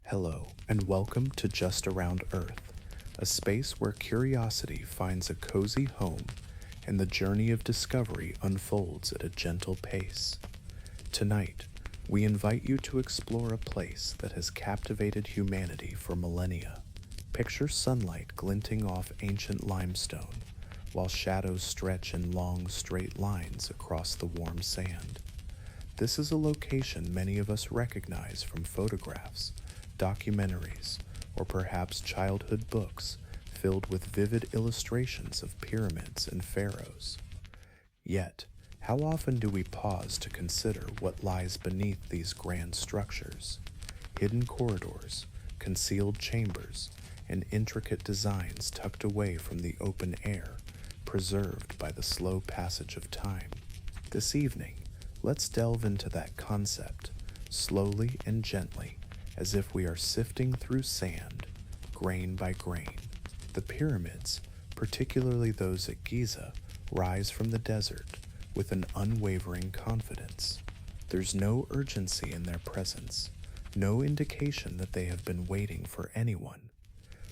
Hello, and welcome to Just Around Earth, a space where curiosity finds a cozy home and the journey of discovery unfolds at a gentle pace. Tonight, we invite you to explore a place that has captivated humanity for millennia. Picture sunlight glinting off ancient limestone, while shadows stretch in long, straight lines across the warm sand. This is a location many of us recognize from photographs, documentaries, or perhaps childhood books filled with vivid illustrations of pyramids and pharaohs. Yet, how often do we pause to consider what lies beneath these grand structures? Hidden corridors, concealed chambers, and intricate designs tucked away from the open air, preserved by the slow passage of time. This evening, let's delve into that concept, slowly and gently, as if we are sifting through sand, grain by grain. The pyramids, particularly those at Giza, rise from the desert with an unwavering confidence. There's no urgency in their presence, no indication that they have been waiting for anyone.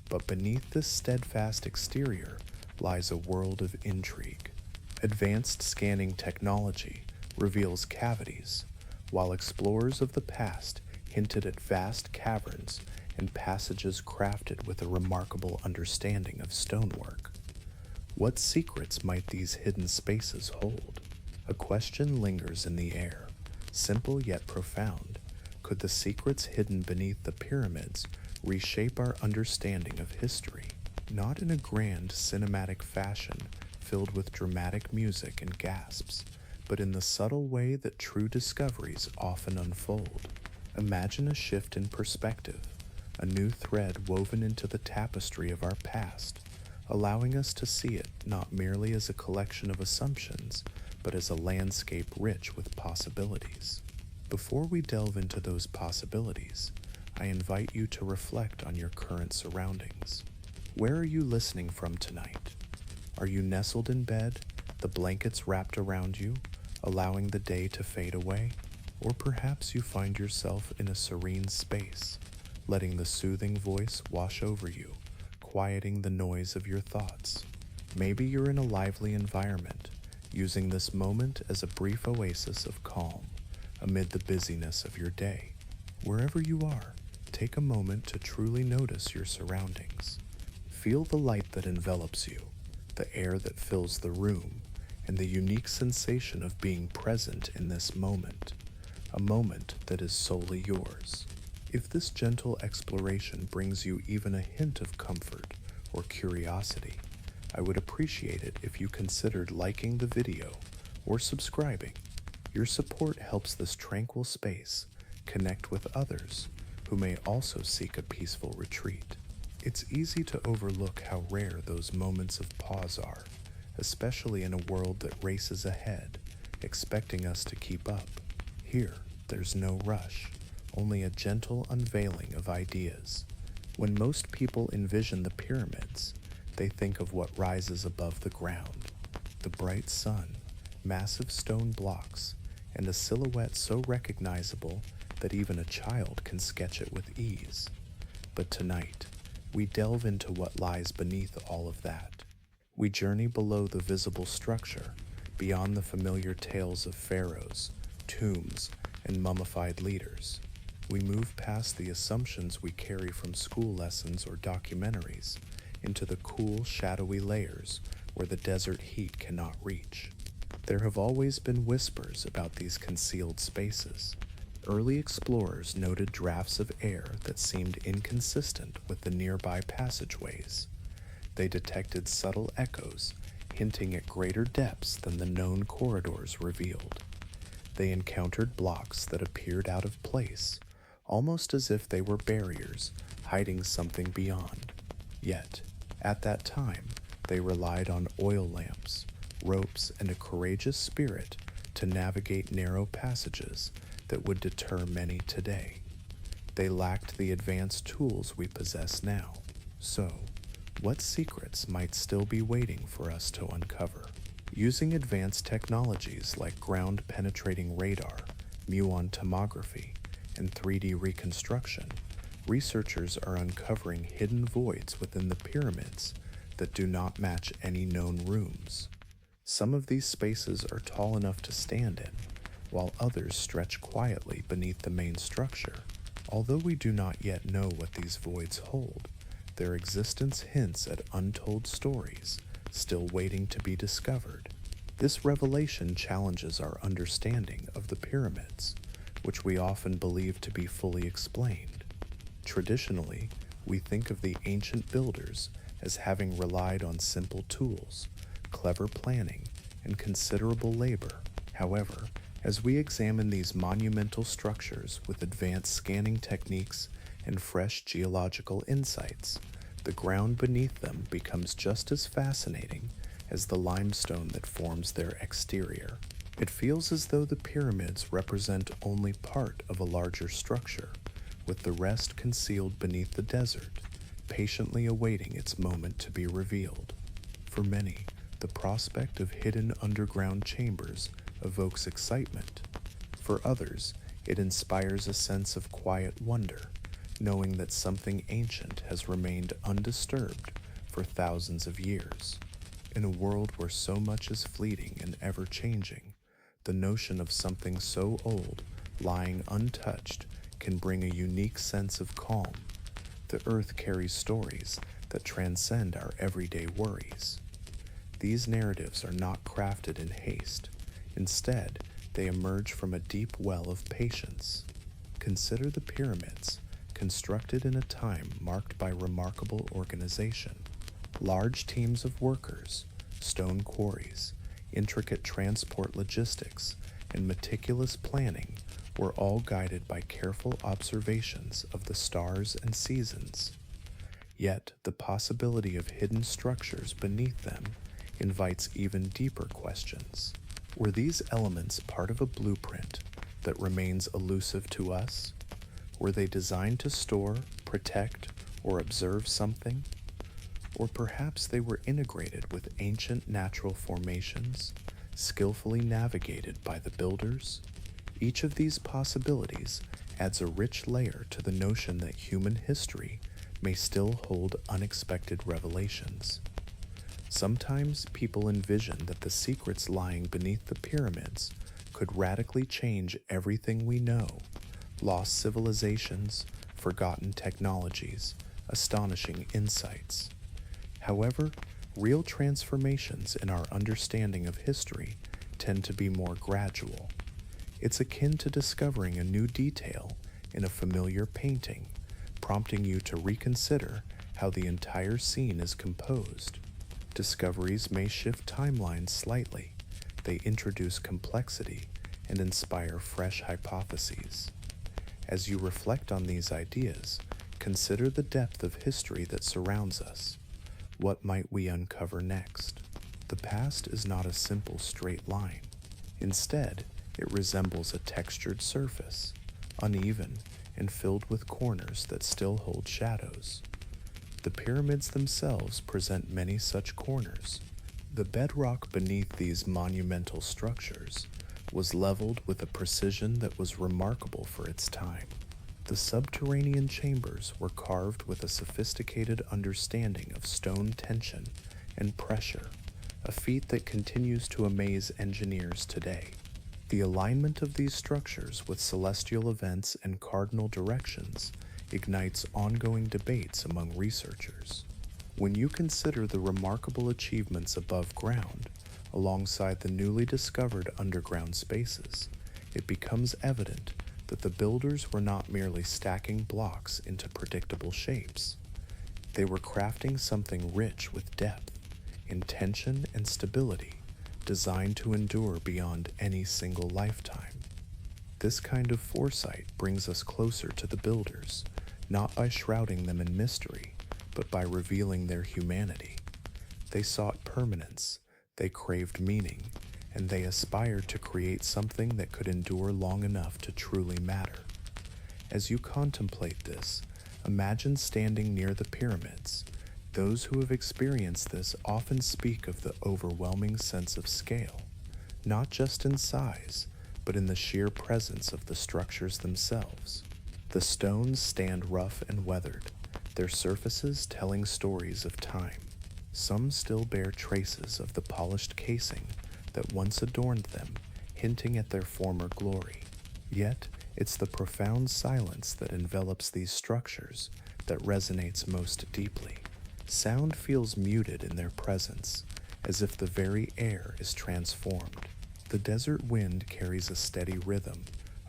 But beneath this steadfast exterior lies a world of intrigue. Advanced scanning technology reveals cavities, while explorers of the past hinted at vast caverns and passages crafted with a remarkable understanding of stonework. What secrets might these hidden spaces hold? A question lingers in the air, simple yet profound. Could the secrets hidden beneath the pyramids reshape our understanding of history? Not in a grand cinematic fashion filled with dramatic music and gasps, but in the subtle way that true discoveries often unfold. Imagine a shift in perspective, a new thread woven into the tapestry of our past, allowing us to see it not merely as a collection of assumptions, but as a landscape rich with possibilities. Before we delve into those possibilities, I invite you to reflect on your current surroundings. Where are you listening from tonight? Are you nestled in bed, the blankets wrapped around you, allowing the day to fade away? Or perhaps you find yourself in a serene space, letting the soothing voice wash over you, quieting the noise of your thoughts. Maybe you're in a lively environment, using this moment as a brief oasis of calm amid the busyness of your day. Wherever you are, take a moment to truly notice your surroundings. Feel the light that envelops you, the air that fills the room, and the unique sensation of being present in this moment, a moment that is solely yours. If this gentle exploration brings you even a hint of comfort or curiosity, I would appreciate it if you considered liking the video or subscribing. Your support helps this tranquil space connect with others who may also seek a peaceful retreat. It's easy to overlook how rare those moments of pause are, especially in a world that races ahead, expecting us to keep up. Here, there's no rush, only a gentle unveiling of ideas. When most people envision the pyramids, they think of what rises above the ground: the bright sun, massive stone blocks, and a silhouette so recognizable that even a child can sketch it with ease. But tonight, we delve into what lies beneath all of that. We journey below the visible structure, beyond the familiar tales of pharaohs, tombs, and mummified leaders. We move past the assumptions we carry from school lessons or documentaries into the cool, shadowy layers where the desert heat cannot reach. There have always been whispers about these concealed spaces. Early explorers noted drafts of air that seemed inconsistent with the nearby passageways. They detected subtle echoes, hinting at greater depths than the known corridors revealed. They encountered blocks that appeared out of place, almost as if they were barriers, hiding something beyond. Yet, at that time, they relied on oil lamps, ropes, and a courageous spirit to navigate narrow passages that would deter many today. They lacked the advanced tools we possess now. So, what secrets might still be waiting for us to uncover? Using advanced technologies like ground-penetrating radar, muon tomography, and 3D reconstruction, researchers are uncovering hidden voids within the pyramids that do not match any known rooms. Some of these spaces are tall enough to stand in, while others stretch quietly beneath the main structure. Although we do not yet know what these voids hold, their existence hints at untold stories still waiting to be discovered. This revelation challenges our understanding of the pyramids, which we often believe to be fully explained. Traditionally, we think of the ancient builders as having relied on simple tools, clever planning, and considerable labor. However, as we examine these monumental structures with advanced scanning techniques and fresh geological insights, the ground beneath them becomes just as fascinating as the limestone that forms their exterior. It feels as though the pyramids represent only part of a larger structure, with the rest concealed beneath the desert, patiently awaiting its moment to be revealed. For many, the prospect of hidden underground chambers evokes excitement. For others, it inspires a sense of quiet wonder, knowing that something ancient has remained undisturbed for thousands of years. In a world where so much is fleeting and ever-changing, the notion of something so old, lying untouched, can bring a unique sense of calm. The earth carries stories that transcend our everyday worries. These narratives are not crafted in haste. Instead, they emerge from a deep well of patience. Consider the pyramids, constructed in a time marked by remarkable organization. Large teams of workers, stone quarries, intricate transport logistics, and meticulous planning were all guided by careful observations of the stars and seasons. Yet, the possibility of hidden structures beneath them invites even deeper questions. Were these elements part of a blueprint that remains elusive to us? Were they designed to store, protect, or observe something? Or perhaps they were integrated with ancient natural formations, skillfully navigated by the builders? Each of these possibilities adds a rich layer to the notion that human history may still hold unexpected revelations. Sometimes people envision that the secrets lying beneath the pyramids could radically change everything we know: lost civilizations, forgotten technologies, astonishing insights. However, real transformations in our understanding of history tend to be more gradual. It's akin to discovering a new detail in a familiar painting, prompting you to reconsider how the entire scene is composed. Discoveries may shift timelines slightly. They introduce complexity and inspire fresh hypotheses. As you reflect on these ideas, consider the depth of history that surrounds us. What might we uncover next? The past is not a simple straight line. Instead, it resembles a textured surface, uneven and filled with corners that still hold shadows. The pyramids themselves present many such corners. The bedrock beneath these monumental structures was leveled with a precision that was remarkable for its time. The subterranean chambers were carved with a sophisticated understanding of stone tension and pressure, a feat that continues to amaze engineers today. The alignment of these structures with celestial events and cardinal directions ignites ongoing debates among researchers. When you consider the remarkable achievements above ground, alongside the newly discovered underground spaces, it becomes evident that the builders were not merely stacking blocks into predictable shapes. They were crafting something rich with depth, intention, and stability, designed to endure beyond any single lifetime. This kind of foresight brings us closer to the builders, not by shrouding them in mystery, but by revealing their humanity. They sought permanence, they craved meaning, and they aspired to create something that could endure long enough to truly matter. As you contemplate this, imagine standing near the pyramids. Those who have experienced this often speak of the overwhelming sense of scale, not just in size, but in the sheer presence of the structures themselves. The stones stand rough and weathered, their surfaces telling stories of time. Some still bear traces of the polished casing that once adorned them, hinting at their former glory. Yet, it's the profound silence that envelops these structures that resonates most deeply. Sound feels muted in their presence, as if the very air is transformed. The desert wind carries a steady rhythm,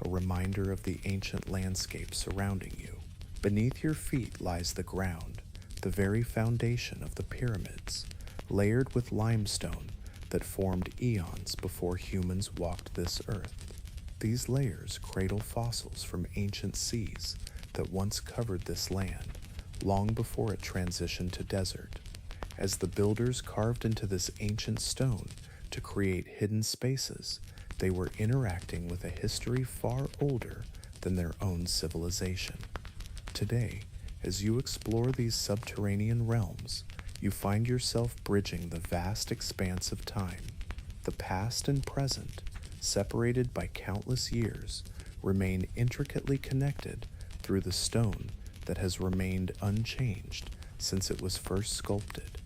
a reminder of the ancient landscape surrounding you. Beneath your feet lies the ground, the very foundation of the pyramids, layered with limestone that formed eons before humans walked this earth. These layers cradle fossils from ancient seas that once covered this land, long before it transitioned to desert. As the builders carved into this ancient stone to create hidden spaces, they were interacting with a history far older than their own civilization. Today, as you explore these subterranean realms, you find yourself bridging the vast expanse of time. The past and present, separated by countless years, remain intricately connected through the stone that has remained unchanged since it was first sculpted.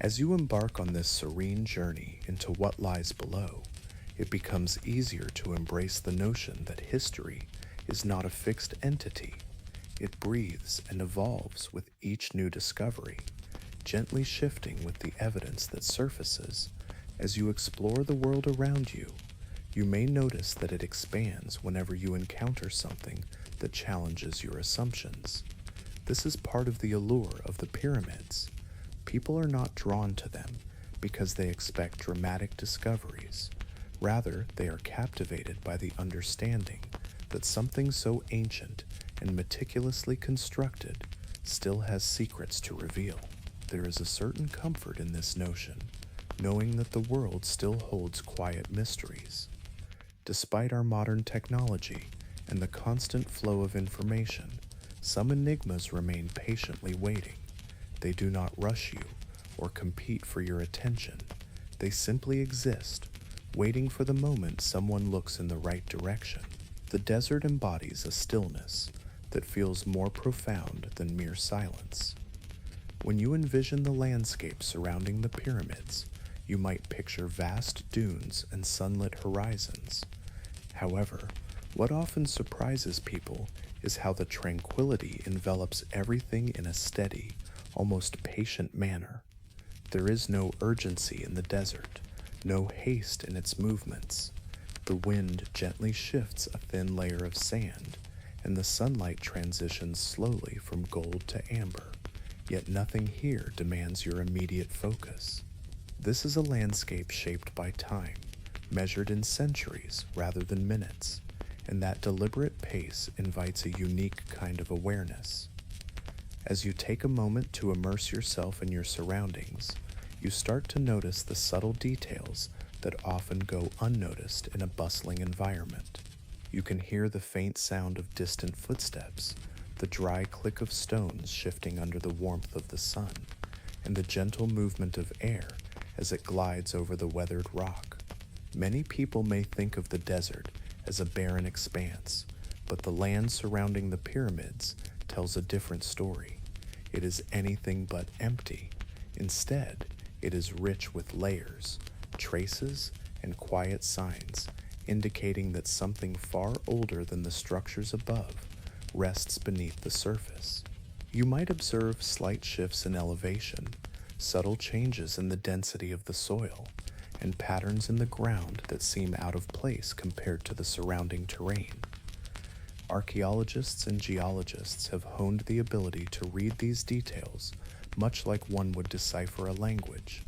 As you embark on this serene journey into what lies below, it becomes easier to embrace the notion that history is not a fixed entity. It breathes and evolves with each new discovery, gently shifting with the evidence that surfaces. As you explore the world around you, you may notice that it expands whenever you encounter something that challenges your assumptions. This is part of the allure of the pyramids. People are not drawn to them because they expect dramatic discoveries. Rather, they are captivated by the understanding that something so ancient and meticulously constructed still has secrets to reveal. There is a certain comfort in this notion, knowing that the world still holds quiet mysteries. Despite our modern technology and the constant flow of information, some enigmas remain patiently waiting. They do not rush you or compete for your attention. They simply exist, waiting for the moment someone looks in the right direction. The desert embodies a stillness that feels more profound than mere silence. When you envision the landscape surrounding the pyramids, you might picture vast dunes and sunlit horizons. However, what often surprises people is how the tranquility envelops everything in a steady, almost patient manner. There is no urgency in the desert, no haste in its movements. The wind gently shifts a thin layer of sand, and the sunlight transitions slowly from gold to amber, yet nothing here demands your immediate focus. This is a landscape shaped by time, measured in centuries rather than minutes, and that deliberate pace invites a unique kind of awareness. As you take a moment to immerse yourself in your surroundings, you start to notice the subtle details that often go unnoticed in a bustling environment. You can hear the faint sound of distant footsteps, the dry click of stones shifting under the warmth of the sun, and the gentle movement of air as it glides over the weathered rock. Many people may think of the desert as a barren expanse, but the land surrounding the pyramids tells a different story. It is anything but empty. Instead, it is rich with layers, traces, and quiet signs, indicating that something far older than the structures above rests beneath the surface. You might observe slight shifts in elevation, subtle changes in the density of the soil, and patterns in the ground that seem out of place compared to the surrounding terrain. Archaeologists and geologists have honed the ability to read these details much like one would decipher a language,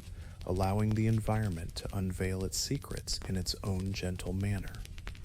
allowing the environment to unveil its secrets in its own gentle manner.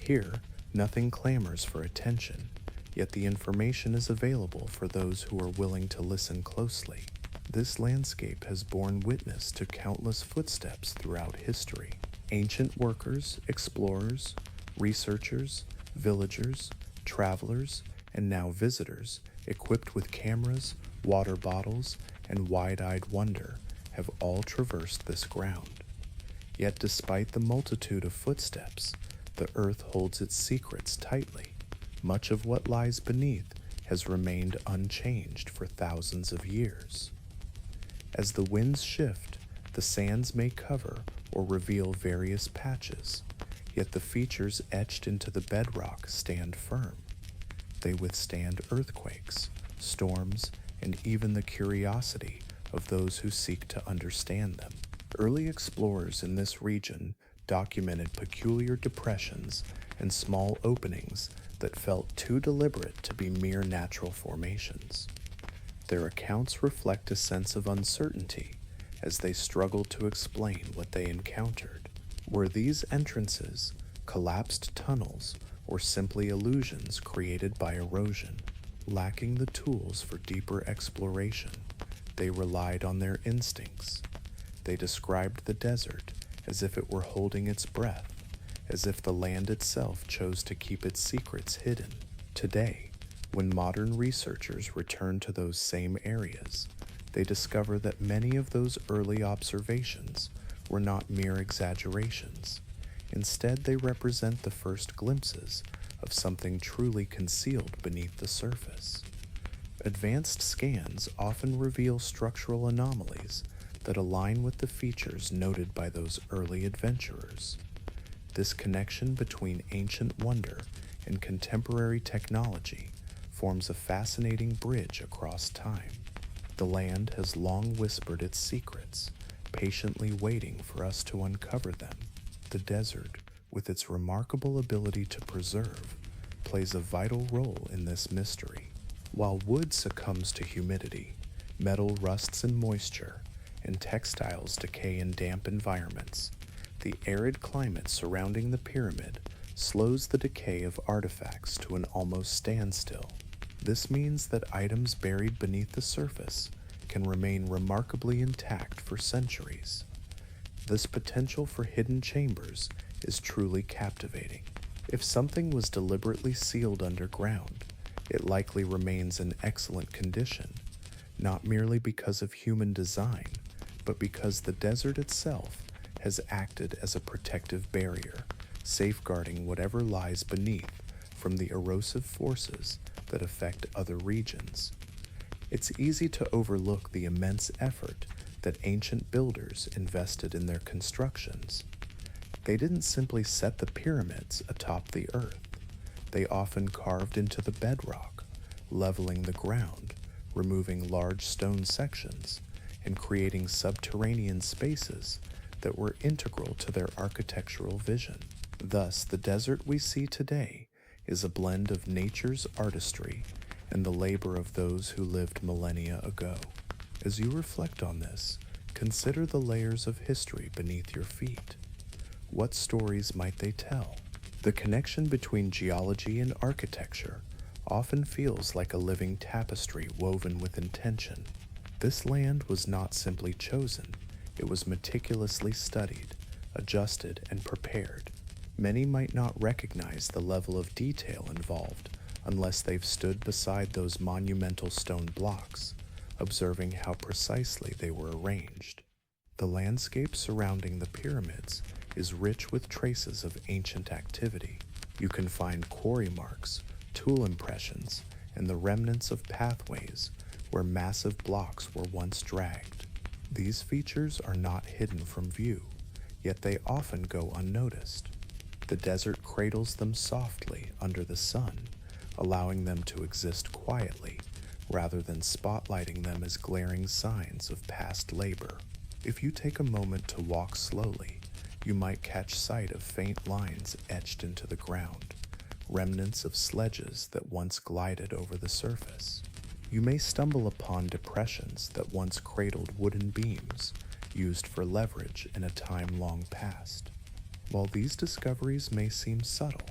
Here, nothing clamors for attention, yet the information is available for those who are willing to listen closely. This landscape has borne witness to countless footsteps throughout history. Ancient workers, explorers, researchers, villagers, travelers, and now visitors, equipped with cameras, water bottles, and wide-eyed wonder, have all traversed this ground. Yet despite the multitude of footsteps, the earth holds its secrets tightly. Much of what lies beneath has remained unchanged for thousands of years. As the winds shift, the sands may cover or reveal various patches, yet the features etched into the bedrock stand firm. They withstand earthquakes, storms, and even the curiosity of those who seek to understand them. Early explorers in this region documented peculiar depressions and small openings that felt too deliberate to be mere natural formations. Their accounts reflect a sense of uncertainty as they struggled to explain what they encountered. Were these entrances collapsed tunnels or simply illusions created by erosion? Lacking the tools for deeper exploration, they relied on their instincts. They described the desert as if it were holding its breath, as if the land itself chose to keep its secrets hidden. Today, when modern researchers return to those same areas, they discover that many of those early observations were not mere exaggerations. Instead, they represent the first glimpses of something truly concealed beneath the surface. Advanced scans often reveal structural anomalies that align with the features noted by those early adventurers. This connection between ancient wonder and contemporary technology forms a fascinating bridge across time. The land has long whispered its secrets, patiently waiting for us to uncover them. The desert, with its remarkable ability to preserve, plays a vital role in this mystery. While wood succumbs to humidity, metal rusts in moisture, and textiles decay in damp environments, the arid climate surrounding the pyramid slows the decay of artifacts to an almost standstill. This means that items buried beneath the surface can remain remarkably intact for centuries. This potential for hidden chambers is truly captivating. If something was deliberately sealed underground, it likely remains in excellent condition, not merely because of human design, but because the desert itself has acted as a protective barrier, safeguarding whatever lies beneath from the erosive forces that affect other regions. It's easy to overlook the immense effort that ancient builders invested in their constructions. They didn't simply set the pyramids atop the earth. They often carved into the bedrock, leveling the ground, removing large stone sections, and creating subterranean spaces that were integral to their architectural vision. Thus, the desert we see today is a blend of nature's artistry and the labor of those who lived millennia ago. As you reflect on this, consider the layers of history beneath your feet. What stories might they tell? The connection between geology and architecture often feels like a living tapestry woven with intention. This land was not simply chosen, it was meticulously studied, adjusted, and prepared. Many might not recognize the level of detail involved unless they've stood beside those monumental stone blocks, observing how precisely they were arranged. The landscape surrounding the pyramids is rich with traces of ancient activity. You can find quarry marks, tool impressions, and the remnants of pathways where massive blocks were once dragged. These features are not hidden from view, yet they often go unnoticed. The desert cradles them softly under the sun, allowing them to exist quietly rather than spotlighting them as glaring signs of past labor. If you take a moment to walk slowly, you might catch sight of faint lines etched into the ground, remnants of sledges that once glided over the surface. You may stumble upon depressions that once cradled wooden beams used for leverage in a time long past. While these discoveries may seem subtle,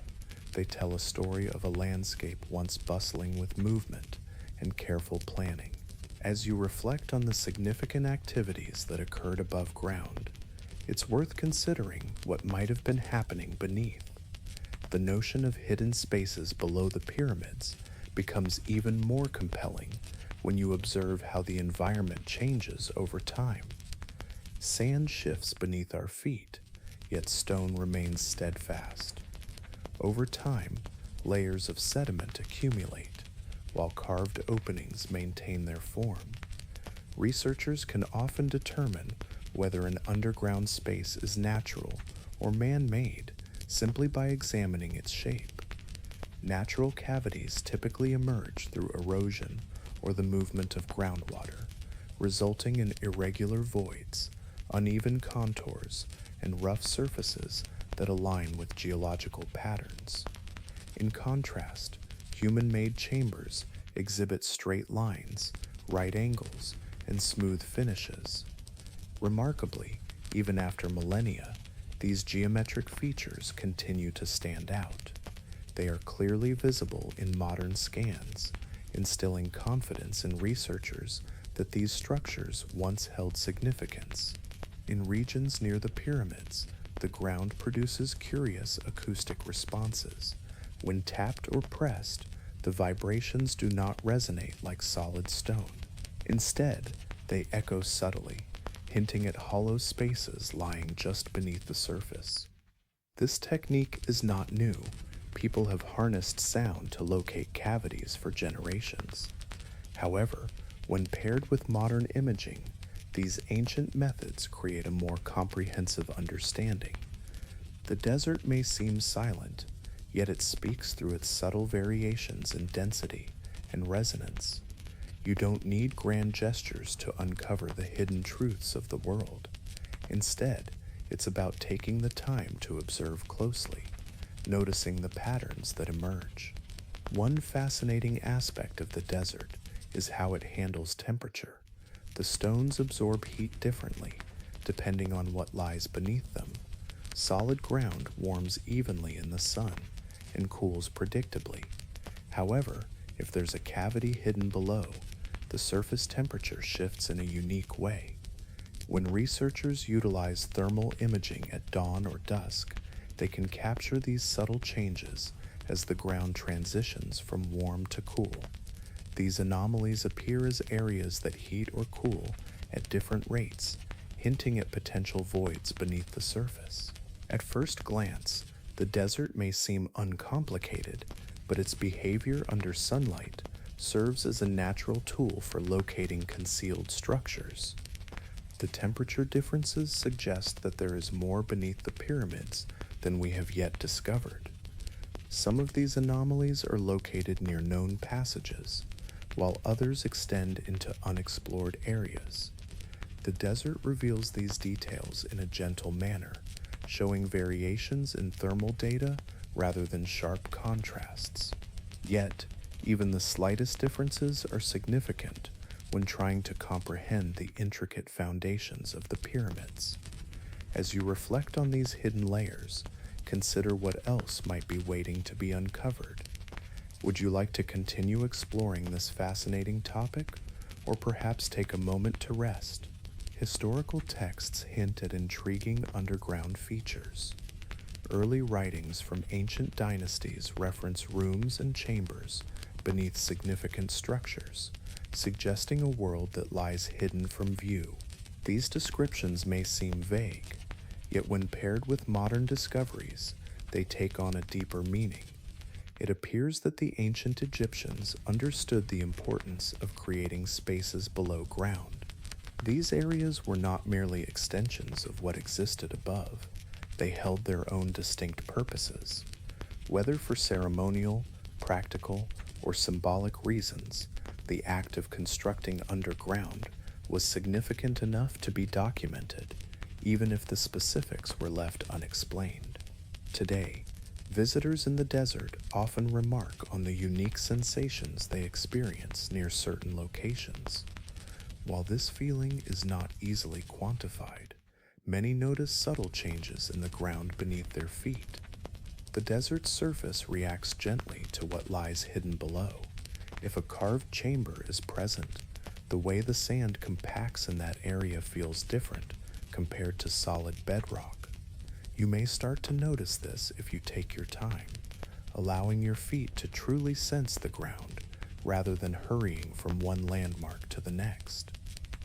they tell a story of a landscape once bustling with movement and careful planning. As you reflect on the significant activities that occurred above ground, it's worth considering what might have been happening beneath. The notion of hidden spaces below the pyramids becomes even more compelling when you observe how the environment changes over time. Sand shifts beneath our feet, yet stone remains steadfast. Over time, layers of sediment accumulate, while carved openings maintain their form. Researchers can often determine whether an underground space is natural or man-made simply by examining its shape. Natural cavities typically emerge through erosion or the movement of groundwater, resulting in irregular voids, uneven contours, and rough surfaces that align with geological patterns. In contrast, human-made chambers exhibit straight lines, right angles, and smooth finishes. Remarkably, even after millennia, these geometric features continue to stand out. They are clearly visible in modern scans, instilling confidence in researchers that these structures once held significance. In regions near the pyramids, the ground produces curious acoustic responses. When tapped or pressed, the vibrations do not resonate like solid stone. Instead, they echo subtly, hinting at hollow spaces lying just beneath the surface. This technique is not new. People have harnessed sound to locate cavities for generations. However, when paired with modern imaging, these ancient methods create a more comprehensive understanding. The desert may seem silent, yet it speaks through its subtle variations in density and resonance. You don't need grand gestures to uncover the hidden truths of the world. Instead, it's about taking the time to observe closely, noticing the patterns that emerge. One fascinating aspect of the desert is how it handles temperature. The stones absorb heat differently, depending on what lies beneath them. Solid ground warms evenly in the sun and cools predictably. However, if there's a cavity hidden below, the surface temperature shifts in a unique way. When researchers utilize thermal imaging at dawn or dusk, they can capture these subtle changes as the ground transitions from warm to cool. These anomalies appear as areas that heat or cool at different rates, hinting at potential voids beneath the surface. At first glance, the desert may seem uncomplicated, but its behavior under sunlight serves as a natural tool for locating concealed structures. The temperature differences suggest that there is more beneath the pyramids than we have yet discovered. Some of these anomalies are located near known passages, while others extend into unexplored areas. The desert reveals these details in a gentle manner, showing variations in thermal data rather than sharp contrasts. Yet, even the slightest differences are significant when trying to comprehend the intricate foundations of the pyramids. As you reflect on these hidden layers, consider what else might be waiting to be uncovered. Would you like to continue exploring this fascinating topic, or perhaps take a moment to rest? Historical texts hint at intriguing underground features. Early writings from ancient dynasties reference rooms and chambers beneath significant structures, suggesting a world that lies hidden from view. These descriptions may seem vague, yet when paired with modern discoveries, they take on a deeper meaning. It appears that the ancient Egyptians understood the importance of creating spaces below ground. These areas were not merely extensions of what existed above. They held their own distinct purposes. Whether for ceremonial, practical, or symbolic reasons, the act of constructing underground was significant enough to be documented, even if the specifics were left unexplained. Today, visitors in the desert often remark on the unique sensations they experience near certain locations. While this feeling is not easily quantified, many notice subtle changes in the ground beneath their feet. The desert's surface reacts gently to what lies hidden below. If a carved chamber is present, the way the sand compacts in that area feels different compared to solid bedrock. You may start to notice this if you take your time, allowing your feet to truly sense the ground rather than hurrying from one landmark to the next.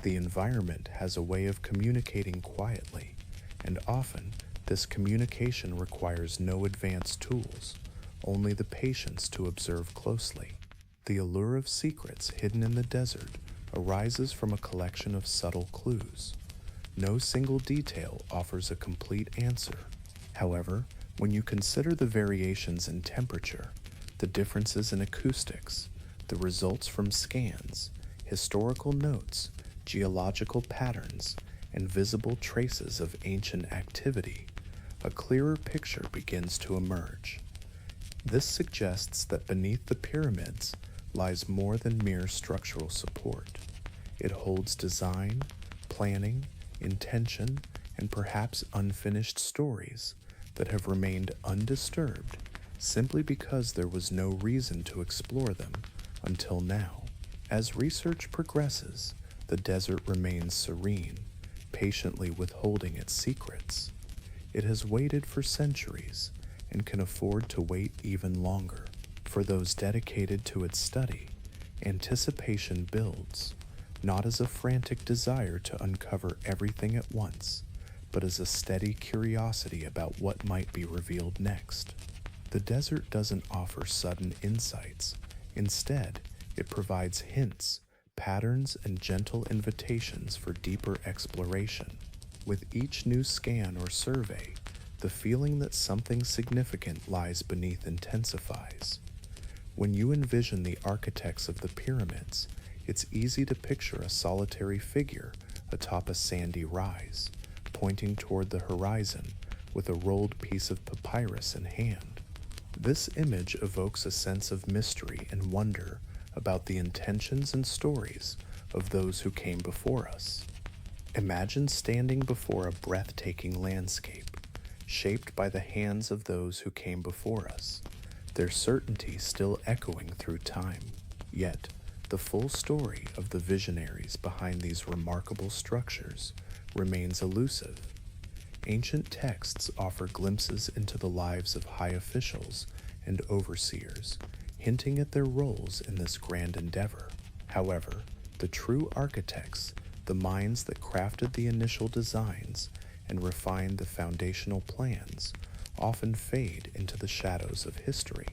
The environment has a way of communicating quietly, and often this communication requires no advanced tools, only the patience to observe closely. The allure of secrets hidden in the desert arises from a collection of subtle clues. No single detail offers a complete answer. However, when you consider the variations in temperature, the differences in acoustics, the results from scans, historical notes, geological patterns, and visible traces of ancient activity, a clearer picture begins to emerge. This suggests that beneath the pyramids lies more than mere structural support. It holds design, planning, intention, and perhaps unfinished stories that have remained undisturbed simply because there was no reason to explore them until now. As research progresses, the desert remains serene, patiently withholding its secrets. It has waited for centuries and can afford to wait even longer. For those dedicated to its study, anticipation builds, not as a frantic desire to uncover everything at once, but as a steady curiosity about what might be revealed next. The desert doesn't offer sudden insights. Instead, it provides hints, patterns, and gentle invitations for deeper exploration. With each new scan or survey, the feeling that something significant lies beneath intensifies. When you envision the architects of the pyramids, it's easy to picture a solitary figure atop a sandy rise, pointing toward the horizon with a rolled piece of papyrus in hand. This image evokes a sense of mystery and wonder about the intentions and stories of those who came before us. Imagine standing before a breathtaking landscape, shaped by the hands of those who came before us, their certainty still echoing through time. Yet, the full story of the visionaries behind these remarkable structures remains elusive. Ancient texts offer glimpses into the lives of high officials and overseers, hinting at their roles in this grand endeavor. However, the true architects, the minds that crafted the initial designs and refined the foundational plans, often fade into the shadows of history.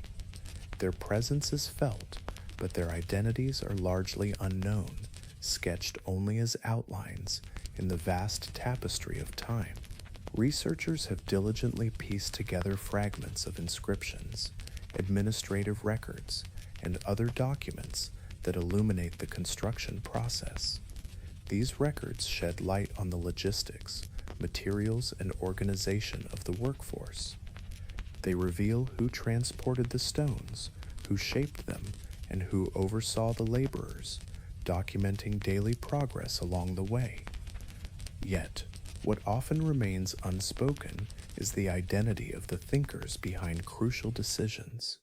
Their presence is felt, but their identities are largely unknown, sketched only as outlines in the vast tapestry of time. Researchers have diligently pieced together fragments of inscriptions, administrative records, and other documents that illuminate the construction process. These records shed light on the logistics, materials, and organization of the workforce. They reveal who transported the stones, who shaped them, and who oversaw the laborers, documenting daily progress along the way. Yet, what often remains unspoken is the identity of the thinkers behind crucial decisions.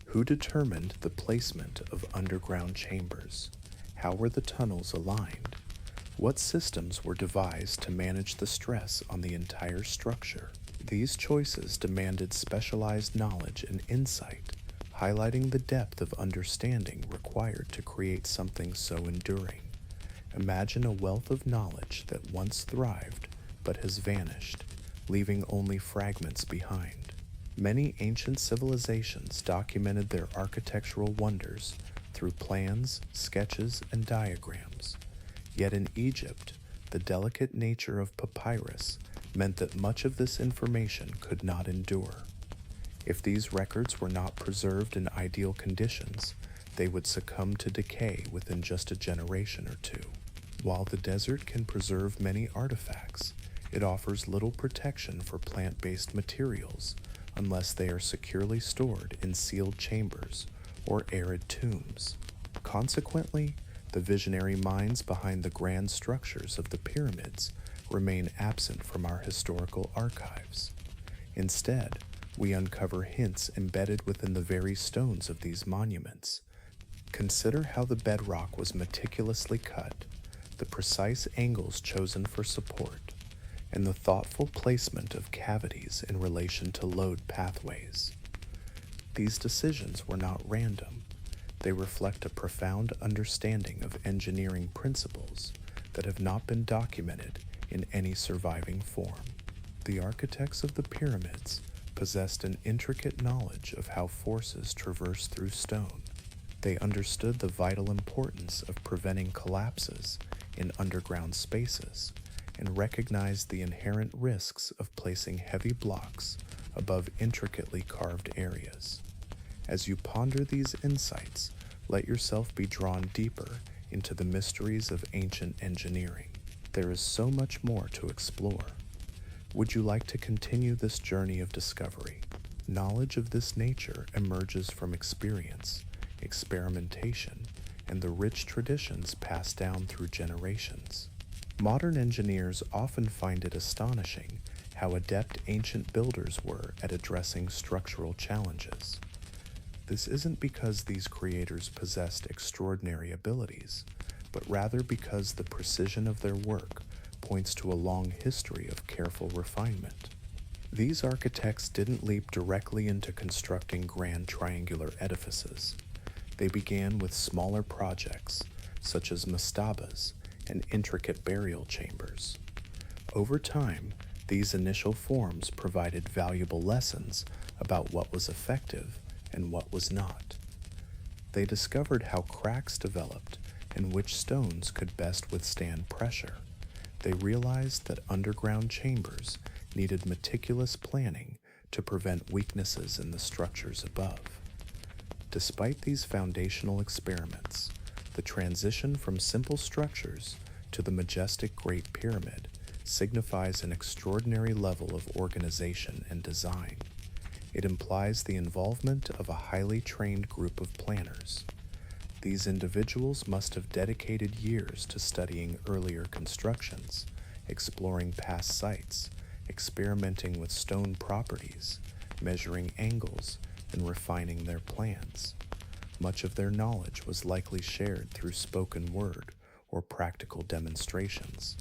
Who determined the placement of underground chambers? How were the tunnels aligned? What systems were devised to manage the stress on the entire structure? These choices demanded specialized knowledge and insight, highlighting the depth of understanding required to create something so enduring. Imagine a wealth of knowledge that once thrived but has vanished, leaving only fragments behind. Many ancient civilizations documented their architectural wonders through plans, sketches, and diagrams. Yet in Egypt, the delicate nature of papyrus meant that much of this information could not endure. If these records were not preserved in ideal conditions, they would succumb to decay within just a generation or two. While the desert can preserve many artifacts, it offers little protection for plant-based materials unless they are securely stored in sealed chambers or arid tombs. Consequently, the visionary minds behind the grand structures of the pyramids remain absent from our historical archives. Instead, we uncover hints embedded within the very stones of these monuments. Consider how the bedrock was meticulously cut, the precise angles chosen for support, and the thoughtful placement of cavities in relation to load pathways. These decisions were not random. They reflect a profound understanding of engineering principles that have not been documented in any surviving form. The architects of the pyramids possessed an intricate knowledge of how forces traverse through stone, They understood the vital importance of preventing collapses in underground spaces and recognized the inherent risks of placing heavy blocks above intricately carved areas. As you ponder these insights, let yourself be drawn deeper into the mysteries of ancient engineering. There is so much more to explore. Would you like to continue this journey of discovery? Knowledge of this nature emerges from experience, experimentation, and the rich traditions passed down through generations. Modern engineers often find it astonishing how adept ancient builders were at addressing structural challenges. This isn't because these creators possessed extraordinary abilities, but rather because the precision of their work points to a long history of careful refinement. These architects didn't leap directly into constructing grand triangular edifices. They began with smaller projects, such as mastabas and intricate burial chambers. Over time, these initial forms provided valuable lessons about what was effective and what was not. They discovered how cracks developed and which stones could best withstand pressure. They realized that underground chambers needed meticulous planning to prevent weaknesses in the structures above. Despite these foundational experiments, the transition from simple structures to the majestic Great Pyramid signifies an extraordinary level of organization and design. It implies the involvement of a highly trained group of planners. These individuals must have dedicated years to studying earlier constructions, exploring past sites, experimenting with stone properties, measuring angles, and refining their plans. Much of their knowledge was likely shared through spoken word or practical demonstrations.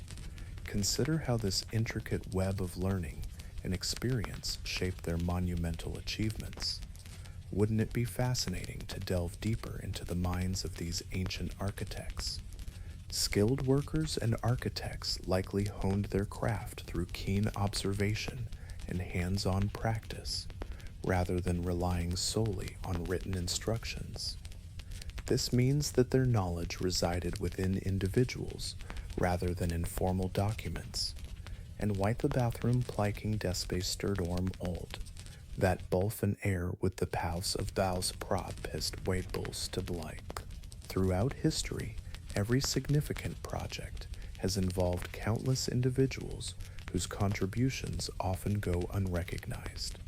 Consider how this intricate web of learning and experience shaped their monumental achievements. Wouldn't it be fascinating to delve deeper into the minds of these ancient architects? Skilled workers and architects likely honed their craft through keen observation and hands-on practice, rather than relying solely on written instructions. This means that their knowledge resided within individuals rather than in formal documents. En wijd the bathroom plijking des bestuurdorm old, that bulf en air with the paths of thous prop pest weitbuls te blijk. Throughout history, every significant project has involved countless individuals whose contributions often go unrecognized.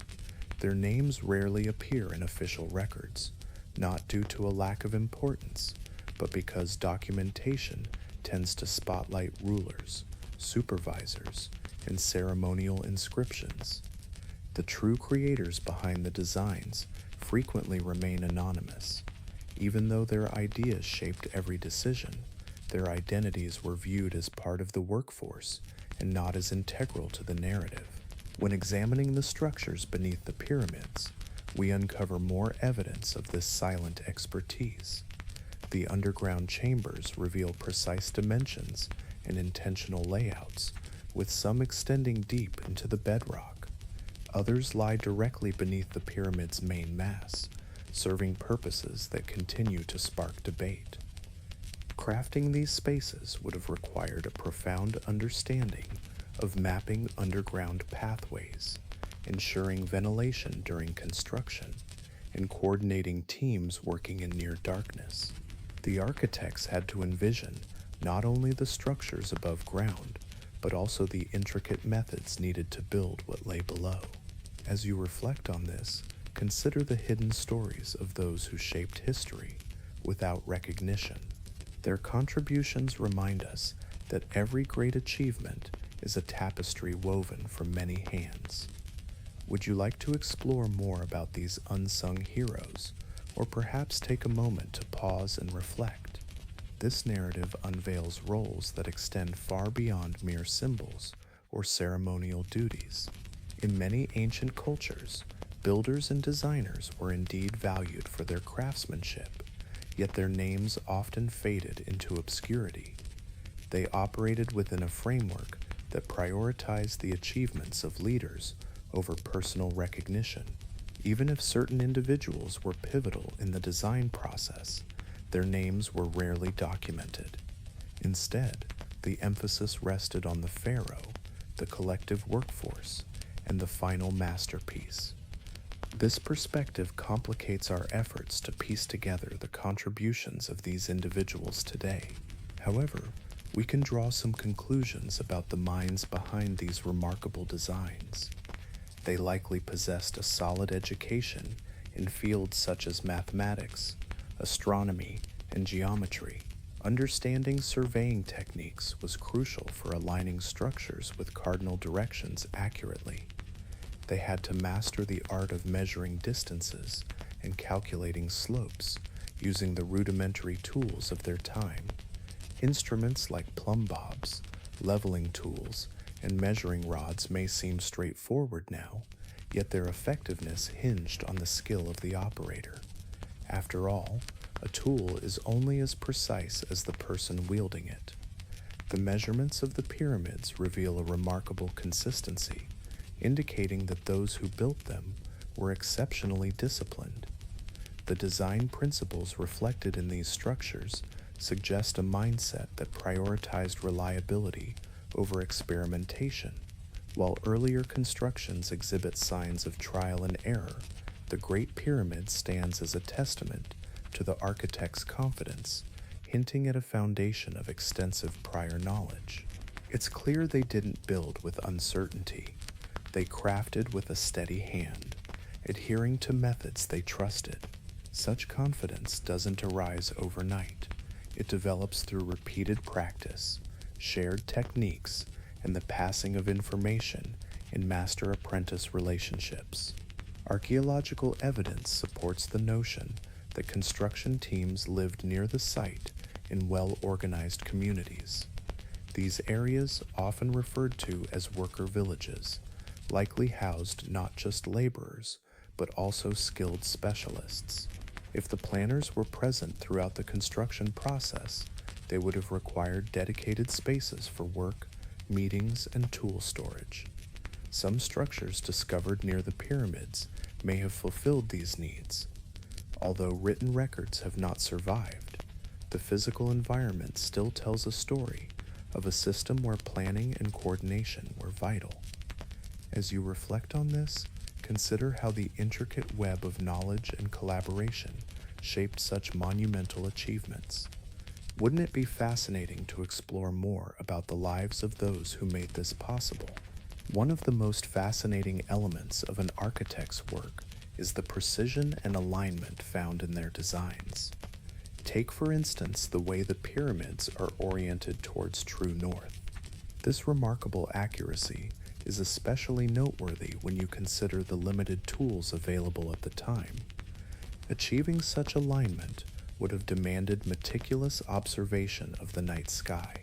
Their names rarely appear in official records, not due to a lack of importance, but because documentation tends to spotlight rulers, supervisors, and ceremonial inscriptions. The true creators behind the designs frequently remain anonymous. Even though their ideas shaped every decision, their identities were viewed as part of the workforce and not as integral to the narrative. When examining the structures beneath the pyramids, we uncover more evidence of this silent expertise. The underground chambers reveal precise dimensions and intentional layouts, with some extending deep into the bedrock. Others lie directly beneath the pyramid's main mass, serving purposes that continue to spark debate. Crafting these spaces would have required a profound understanding of mapping underground pathways, ensuring ventilation during construction, and coordinating teams working in near darkness. The architects had to envision not only the structures above ground, but also the intricate methods needed to build what lay below. As you reflect on this, consider the hidden stories of those who shaped history without recognition. Their contributions remind us that every great achievement is a tapestry woven from many hands. Would you like to explore more about these unsung heroes, or perhaps take a moment to pause and reflect? This narrative unveils roles that extend far beyond mere symbols or ceremonial duties. In many ancient cultures, builders and designers were indeed valued for their craftsmanship, yet their names often faded into obscurity. They operated within a framework that prioritized the achievements of leaders over personal recognition. Even if certain individuals were pivotal in the design process, their names were rarely documented. Instead, the emphasis rested on the pharaoh, the collective workforce, and the final masterpiece. This perspective complicates our efforts to piece together the contributions of these individuals today. However, we can draw some conclusions about the minds behind these remarkable designs. They likely possessed a solid education in fields such as mathematics, astronomy, and geometry. Understanding surveying techniques was crucial for aligning structures with cardinal directions accurately. They had to master the art of measuring distances and calculating slopes using the rudimentary tools of their time. Instruments like plumb bobs, leveling tools, and measuring rods may seem straightforward now, yet their effectiveness hinged on the skill of the operator. After all, a tool is only as precise as the person wielding it. The measurements of the pyramids reveal a remarkable consistency, indicating that those who built them were exceptionally disciplined. The design principles reflected in these structures suggest a mindset that prioritized reliability over experimentation. While earlier constructions exhibit signs of trial and error, the Great Pyramid stands as a testament to the architect's confidence, hinting at a foundation of extensive prior knowledge. It's clear they didn't build with uncertainty. They crafted with a steady hand, adhering to methods they trusted. Such confidence doesn't arise overnight. It develops through repeated practice, shared techniques, and the passing of information in master-apprentice relationships. Archaeological evidence supports the notion that construction teams lived near the site in well-organized communities. These areas, often referred to as worker villages, likely housed not just laborers, but also skilled specialists. If the planners were present throughout the construction process, they would have required dedicated spaces for work, meetings, and tool storage. Some structures discovered near the pyramids may have fulfilled these needs. Although written records have not survived, the physical environment still tells a story of a system where planning and coordination were vital. As you reflect on this, consider how the intricate web of knowledge and collaboration shaped such monumental achievements. Wouldn't it be fascinating to explore more about the lives of those who made this possible? One of the most fascinating elements of an architect's work is the precision and alignment found in their designs. Take, for instance, the way the pyramids are oriented towards true north. This remarkable accuracy is especially noteworthy when you consider the limited tools available at the time. Achieving such alignment would have demanded meticulous observation of the night sky,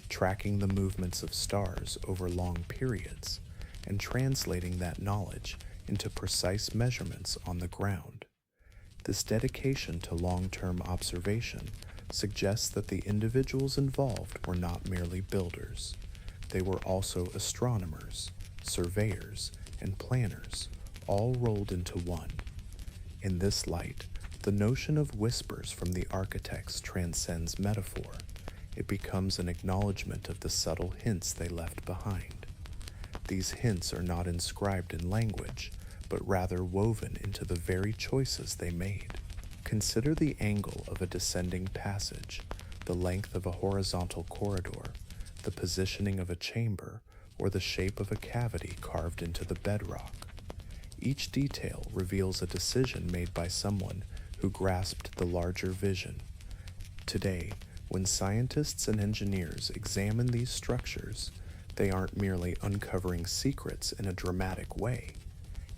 tracking the movements of stars over long periods, and translating that knowledge into precise measurements on the ground. This dedication to long-term observation suggests that the individuals involved were not merely builders. They were also astronomers, surveyors, and planners, all rolled into one. In this light, the notion of whispers from the architects transcends metaphor. It becomes an acknowledgement of the subtle hints they left behind. These hints are not inscribed in language, but rather woven into the very choices they made. Consider the angle of a descending passage, the length of a horizontal corridor, the positioning of a chamber, or the shape of a cavity carved into the bedrock. Each detail reveals a decision made by someone who grasped the larger vision. Today, when scientists and engineers examine these structures, they aren't merely uncovering secrets in a dramatic way.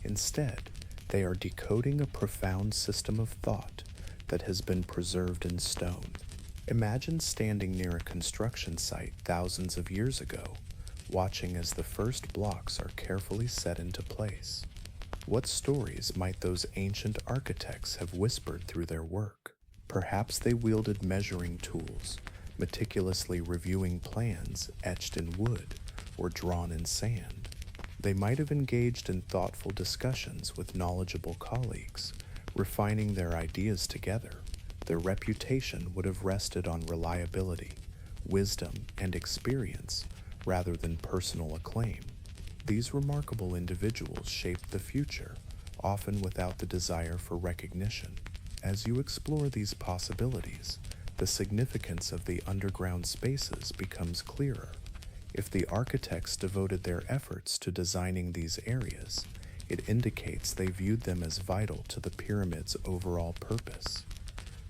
Instead, they are decoding a profound system of thought that has been preserved in stone. Imagine standing near a construction site thousands of years ago, watching as the first blocks are carefully set into place. What stories might those ancient architects have whispered through their work? Perhaps they wielded measuring tools, meticulously reviewing plans etched in wood or drawn in sand. They might have engaged in thoughtful discussions with knowledgeable colleagues, refining their ideas together. Their reputation would have rested on reliability, wisdom, and experience rather than personal acclaim. These remarkable individuals shaped the future, often without the desire for recognition. As you explore these possibilities, the significance of the underground spaces becomes clearer. If the architects devoted their efforts to designing these areas, it indicates they viewed them as vital to the pyramid's overall purpose.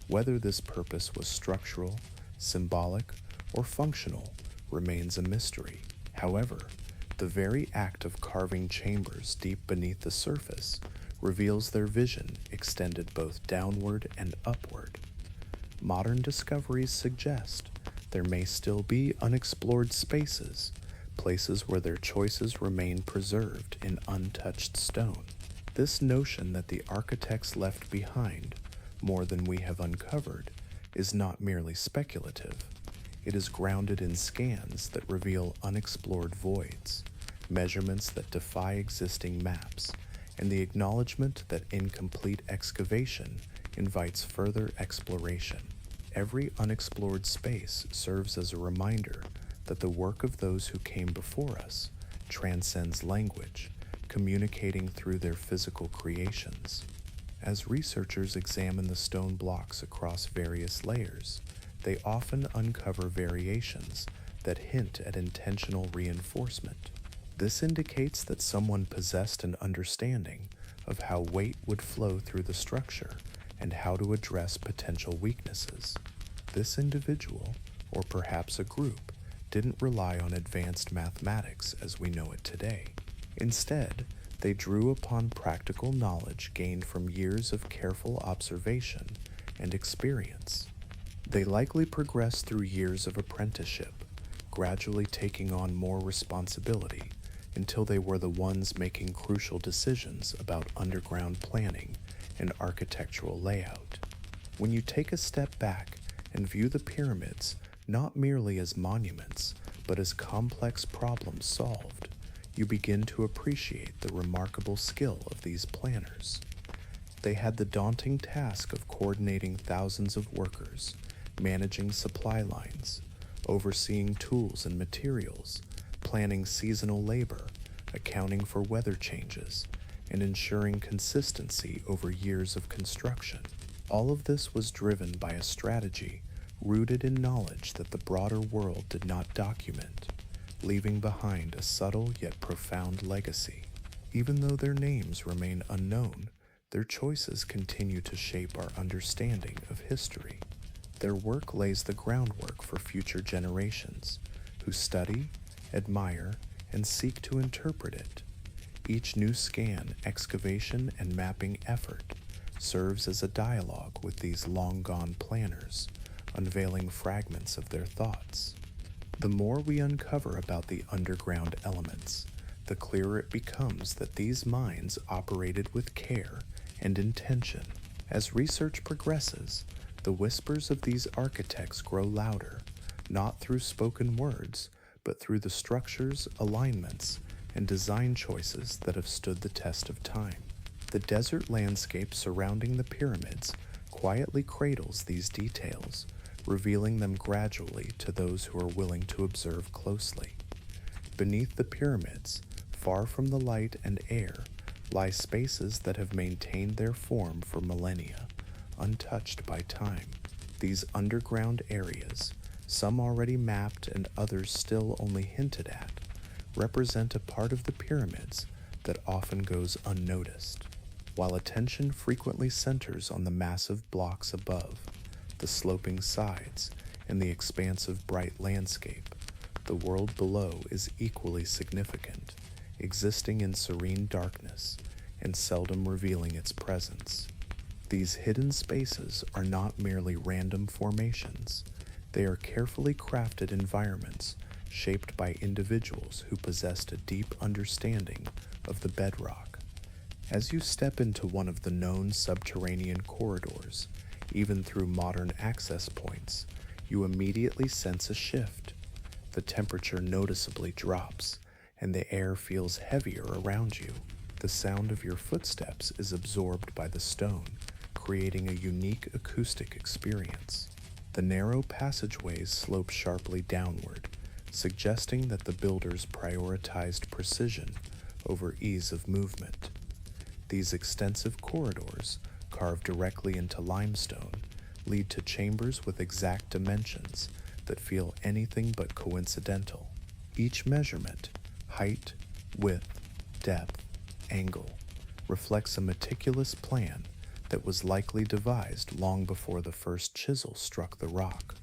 Whether this purpose was structural, symbolic, or functional remains a mystery. However, the very act of carving chambers deep beneath the surface reveals their vision extended both downward and upward. Modern discoveries suggest there may still be unexplored spaces, places where their choices remain preserved in untouched stone. This notion that the architects left behind more than we have uncovered is not merely speculative. It is grounded in scans that reveal unexplored voids, measurements that defy existing maps, and the acknowledgement that incomplete excavation invites further exploration. Every unexplored space serves as a reminder that the work of those who came before us transcends language, communicating through their physical creations. As researchers examine the stone blocks across various layers, they often uncover variations that hint at intentional reinforcement. This indicates that someone possessed an understanding of how weight would flow through the structure and how to address potential weaknesses. This individual, or perhaps a group, didn't rely on advanced mathematics as we know it today. Instead, they drew upon practical knowledge gained from years of careful observation and experience. They likely progressed through years of apprenticeship, gradually taking on more responsibility until they were the ones making crucial decisions about underground planning and architectural layout. When you take a step back and view the pyramids not merely as monuments, but as complex problems solved, you begin to appreciate the remarkable skill of these planners. They had the daunting task of coordinating thousands of workers, managing supply lines, overseeing tools and materials, planning seasonal labor, accounting for weather changes, and ensuring consistency over years of construction. All of this was driven by a strategy rooted in knowledge that the broader world did not document, leaving behind a subtle yet profound legacy. Even though their names remain unknown, their choices continue to shape our understanding of history. Their work lays the groundwork for future generations who study, admire, and seek to interpret it. Each new scan, excavation, and mapping effort serves as a dialogue with these long-gone planners, unveiling fragments of their thoughts. The more we uncover about the underground elements, the clearer it becomes that these minds operated with care and intention. As research progresses, the whispers of these architects grow louder, not through spoken words, but through the structures, alignments, and design choices that have stood the test of time. The desert landscape surrounding the pyramids quietly cradles these details, revealing them gradually to those who are willing to observe closely. Beneath the pyramids, far from the light and air, lie spaces that have maintained their form for millennia, untouched by time. These underground areas, some already mapped and others still only hinted at, represent a part of the pyramids that often goes unnoticed. While attention frequently centers on the massive blocks above, the sloping sides, and the expansive bright landscape, the world below is equally significant, existing in serene darkness and seldom revealing its presence. These hidden spaces are not merely random formations. They are carefully crafted environments shaped by individuals who possessed a deep understanding of the bedrock. As you step into one of the known subterranean corridors, even through modern access points, you immediately sense a shift. The temperature noticeably drops, and the air feels heavier around you. The sound of your footsteps is absorbed by the stone, creating a unique acoustic experience. The narrow passageways slope sharply downward, suggesting that the builders prioritized precision over ease of movement. These extensive corridors, carved directly into limestone, lead to chambers with exact dimensions that feel anything but coincidental. Each measurement, height, width, depth, angle, reflects a meticulous plan that was likely devised long before the first chisel struck the rock.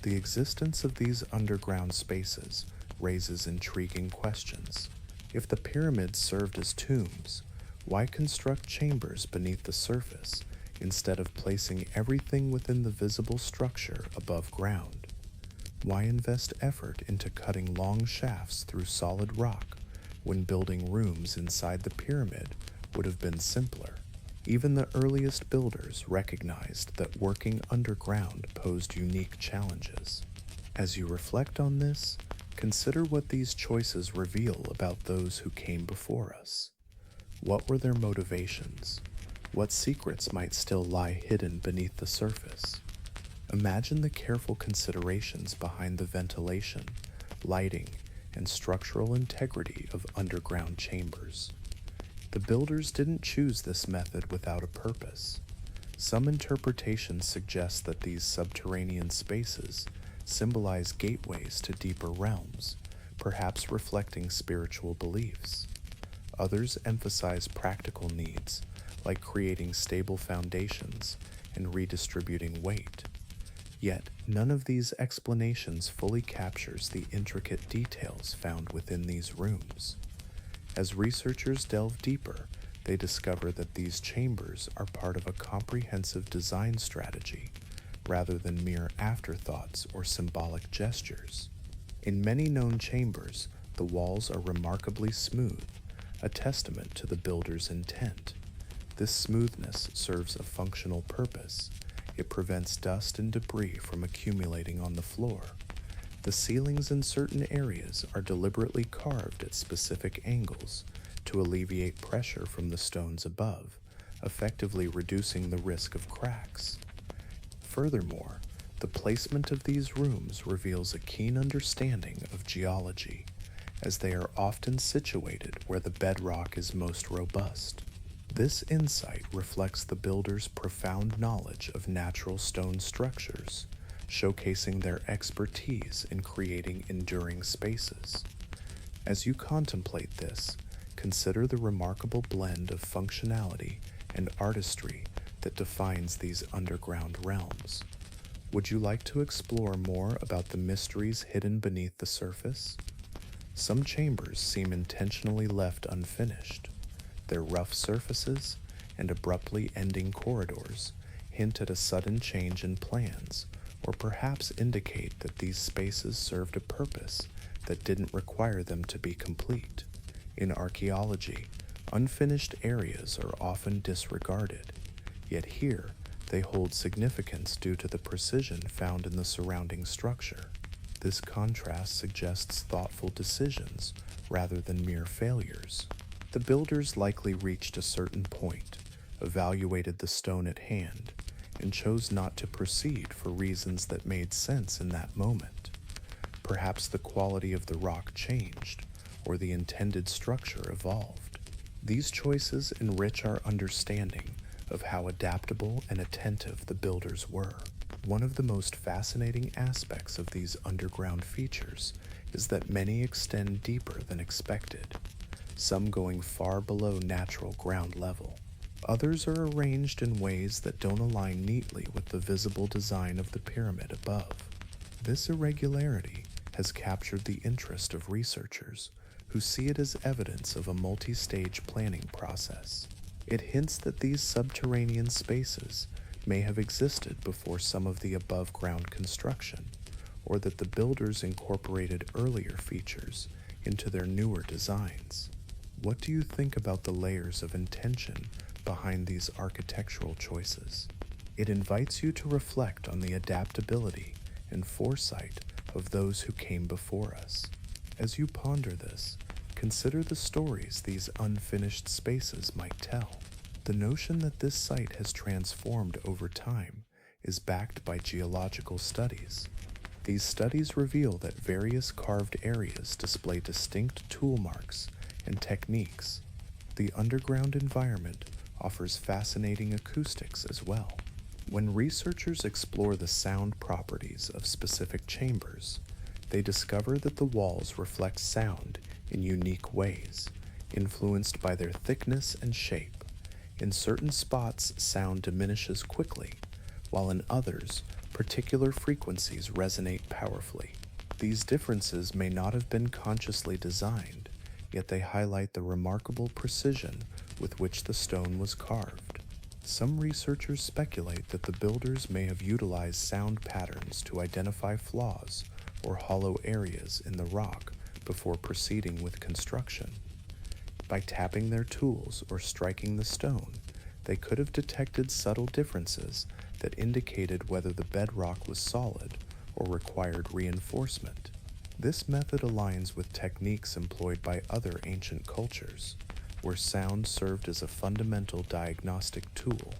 The existence of these underground spaces raises intriguing questions. If the pyramids served as tombs, why construct chambers beneath the surface instead of placing everything within the visible structure above ground? Why invest effort into cutting long shafts through solid rock when building rooms inside the pyramid would have been simpler? Even the earliest builders recognized that working underground posed unique challenges. As you reflect on this, consider what these choices reveal about those who came before us. What were their motivations? What secrets might still lie hidden beneath the surface? Imagine the careful considerations behind the ventilation, lighting, and structural integrity of underground chambers. The builders didn't choose this method without a purpose. Some interpretations suggest that these subterranean spaces symbolize gateways to deeper realms, perhaps reflecting spiritual beliefs. Others emphasize practical needs, like creating stable foundations and redistributing weight. Yet, none of these explanations fully captures the intricate details found within these rooms. As researchers delve deeper, they discover that these chambers are part of a comprehensive design strategy, rather than mere afterthoughts or symbolic gestures. In many known chambers, the walls are remarkably smooth, a testament to the builder's intent. This smoothness serves a functional purpose. It prevents dust and debris from accumulating on the floor. The ceilings in certain areas are deliberately carved at specific angles to alleviate pressure from the stones above, effectively reducing the risk of cracks. Furthermore, the placement of these rooms reveals a keen understanding of geology, as they are often situated where the bedrock is most robust. This insight reflects the builder's profound knowledge of natural stone structures, showcasing their expertise in creating enduring spaces. As you contemplate this, consider the remarkable blend of functionality and artistry that defines these underground realms. Would you like to explore more about the mysteries hidden beneath the surface? Some chambers seem intentionally left unfinished. Their rough surfaces and abruptly ending corridors hint at a sudden change in plans, or perhaps indicate that these spaces served a purpose that didn't require them to be complete. In archaeology, unfinished areas are often disregarded, yet here they hold significance due to the precision found in the surrounding structure. This contrast suggests thoughtful decisions rather than mere failures. The builders likely reached a certain point, evaluated the stone at hand, and chose not to proceed for reasons that made sense in that moment. Perhaps the quality of the rock changed, or the intended structure evolved. These choices enrich our understanding of how adaptable and attentive the builders were. One of the most fascinating aspects of these underground features is that many extend deeper than expected, some going far below natural ground level. Others are arranged in ways that don't align neatly with the visible design of the pyramid above. This irregularity has captured the interest of researchers who see it as evidence of a multi-stage planning process. It hints that these subterranean spaces may have existed before some of the above-ground construction, or that the builders incorporated earlier features into their newer designs. What do you think about the layers of intention behind these architectural choices? It invites you to reflect on the adaptability and foresight of those who came before us. As you ponder this, Consider the stories these unfinished spaces might tell. The notion that this site has transformed over time is backed by geological studies. These studies reveal that various carved areas display distinct tool marks and techniques. The underground environment offers fascinating acoustics as well. When researchers explore the sound properties of specific chambers, they discover that the walls reflect sound in unique ways, influenced by their thickness and shape. In certain spots, sound diminishes quickly, while in others, particular frequencies resonate powerfully. These differences may not have been consciously designed, yet they highlight the remarkable precision with which the stone was carved. Some researchers speculate that the builders may have utilized sound patterns to identify flaws or hollow areas in the rock before proceeding with construction. By tapping their tools or striking the stone, they could have detected subtle differences that indicated whether the bedrock was solid or required reinforcement. This method aligns with techniques employed by other ancient cultures, where sound served as a fundamental diagnostic tool.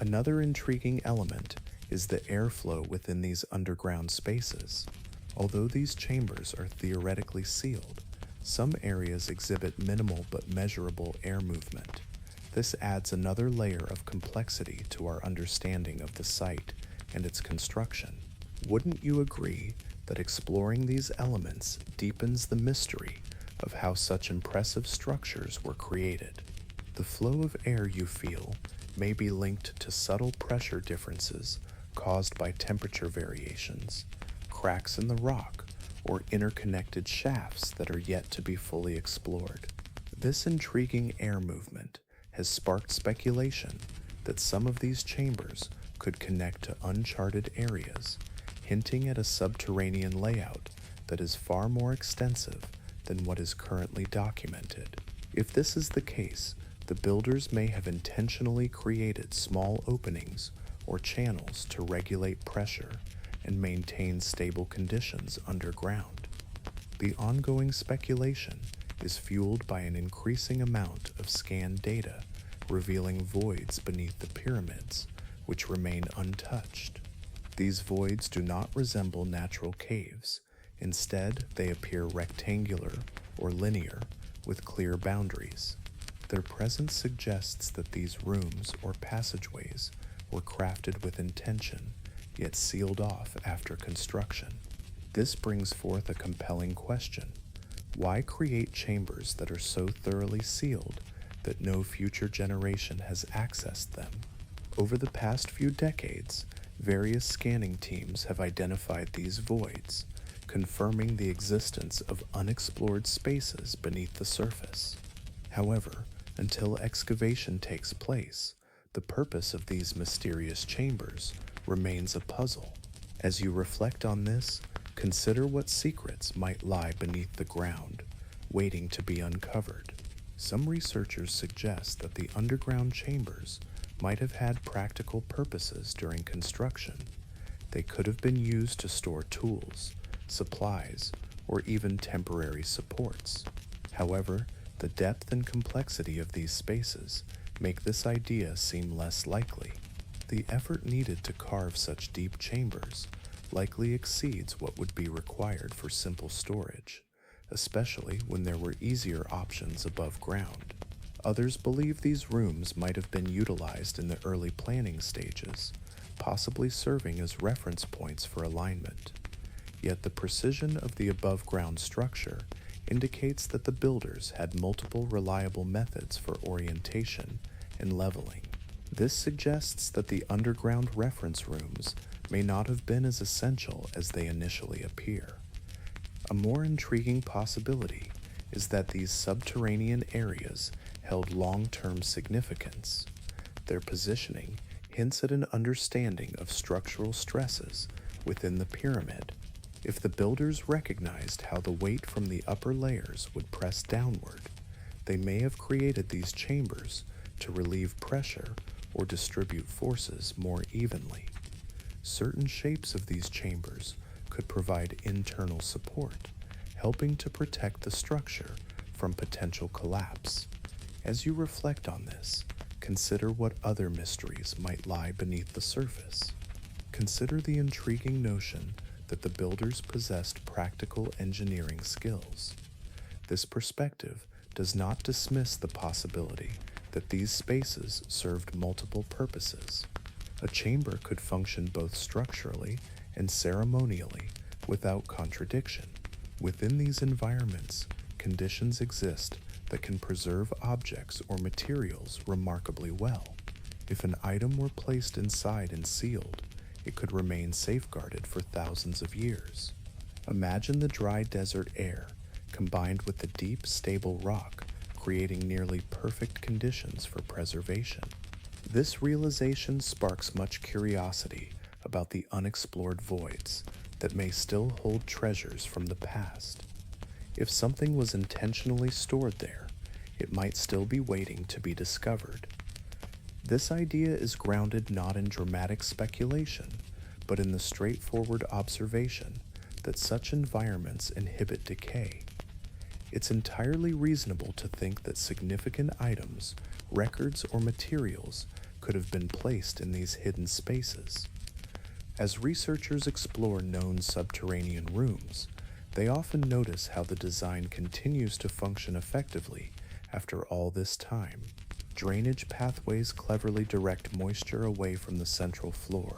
Another intriguing element is the airflow within these underground spaces. Although these chambers are theoretically sealed, some areas exhibit minimal but measurable air movement. This adds another layer of complexity to our understanding of the site and its construction. Wouldn't you agree that exploring these elements deepens the mystery of how such impressive structures were created? The flow of air you feel may be linked to subtle pressure differences caused by temperature variations, cracks in the rock, or interconnected shafts that are yet to be fully explored. This intriguing air movement has sparked speculation that some of these chambers could connect to uncharted areas, hinting at a subterranean layout that is far more extensive than what is currently documented. If this is the case, the builders may have intentionally created small openings or channels to regulate pressure and maintain stable conditions underground. The ongoing speculation is fueled by an increasing amount of scanned data revealing voids beneath the pyramids which remain untouched. These voids do not resemble natural caves. Instead, they appear rectangular or linear with clear boundaries. Their presence suggests that these rooms or passageways were crafted with intention, yet sealed off after construction. This brings forth a compelling question. Why create chambers that are so thoroughly sealed that no future generation has accessed them? Over the past few decades, various scanning teams have identified these voids, confirming the existence of unexplored spaces beneath the surface. However, until excavation takes place, the purpose of these mysterious chambers remains a puzzle. As you reflect on this, consider what secrets might lie beneath the ground, waiting to be uncovered. Some researchers suggest that the underground chambers might have had practical purposes during construction. They could have been used to store tools, supplies, or even temporary supports. However, the depth and complexity of these spaces make this idea seem less likely. The effort needed to carve such deep chambers likely exceeds what would be required for simple storage, especially when there were easier options above ground. Others believe these rooms might have been utilized in the early planning stages, possibly serving as reference points for alignment. Yet the precision of the above-ground structure indicates that the builders had multiple reliable methods for orientation and leveling. This suggests that the underground reference rooms may not have been as essential as they initially appear. A more intriguing possibility is that these subterranean areas held long-term significance. Their positioning hints at an understanding of structural stresses within the pyramid. If the builders recognized how the weight from the upper layers would press downward, they may have created these chambers to relieve pressure or distribute forces more evenly. Certain shapes of these chambers could provide internal support, helping to protect the structure from potential collapse. As you reflect on this, consider what other mysteries might lie beneath the surface. Consider the intriguing notion that the builders possessed practical engineering skills. This perspective does not dismiss the possibility that these spaces served multiple purposes. A chamber could function both structurally and ceremonially without contradiction. Within these environments, conditions exist that can preserve objects or materials remarkably well. If an item were placed inside and sealed, it could remain safeguarded for thousands of years. Imagine the dry desert air combined with the deep, stable rock, creating nearly perfect conditions for preservation. This realization sparks much curiosity about the unexplored voids that may still hold treasures from the past. If something was intentionally stored there, it might still be waiting to be discovered. This idea is grounded not in dramatic speculation, but in the straightforward observation that such environments inhibit decay. It's entirely reasonable to think that significant items, records, or materials could have been placed in these hidden spaces. As researchers explore known subterranean rooms, they often notice how the design continues to function effectively after all this time. Drainage pathways cleverly direct moisture away from the central floor,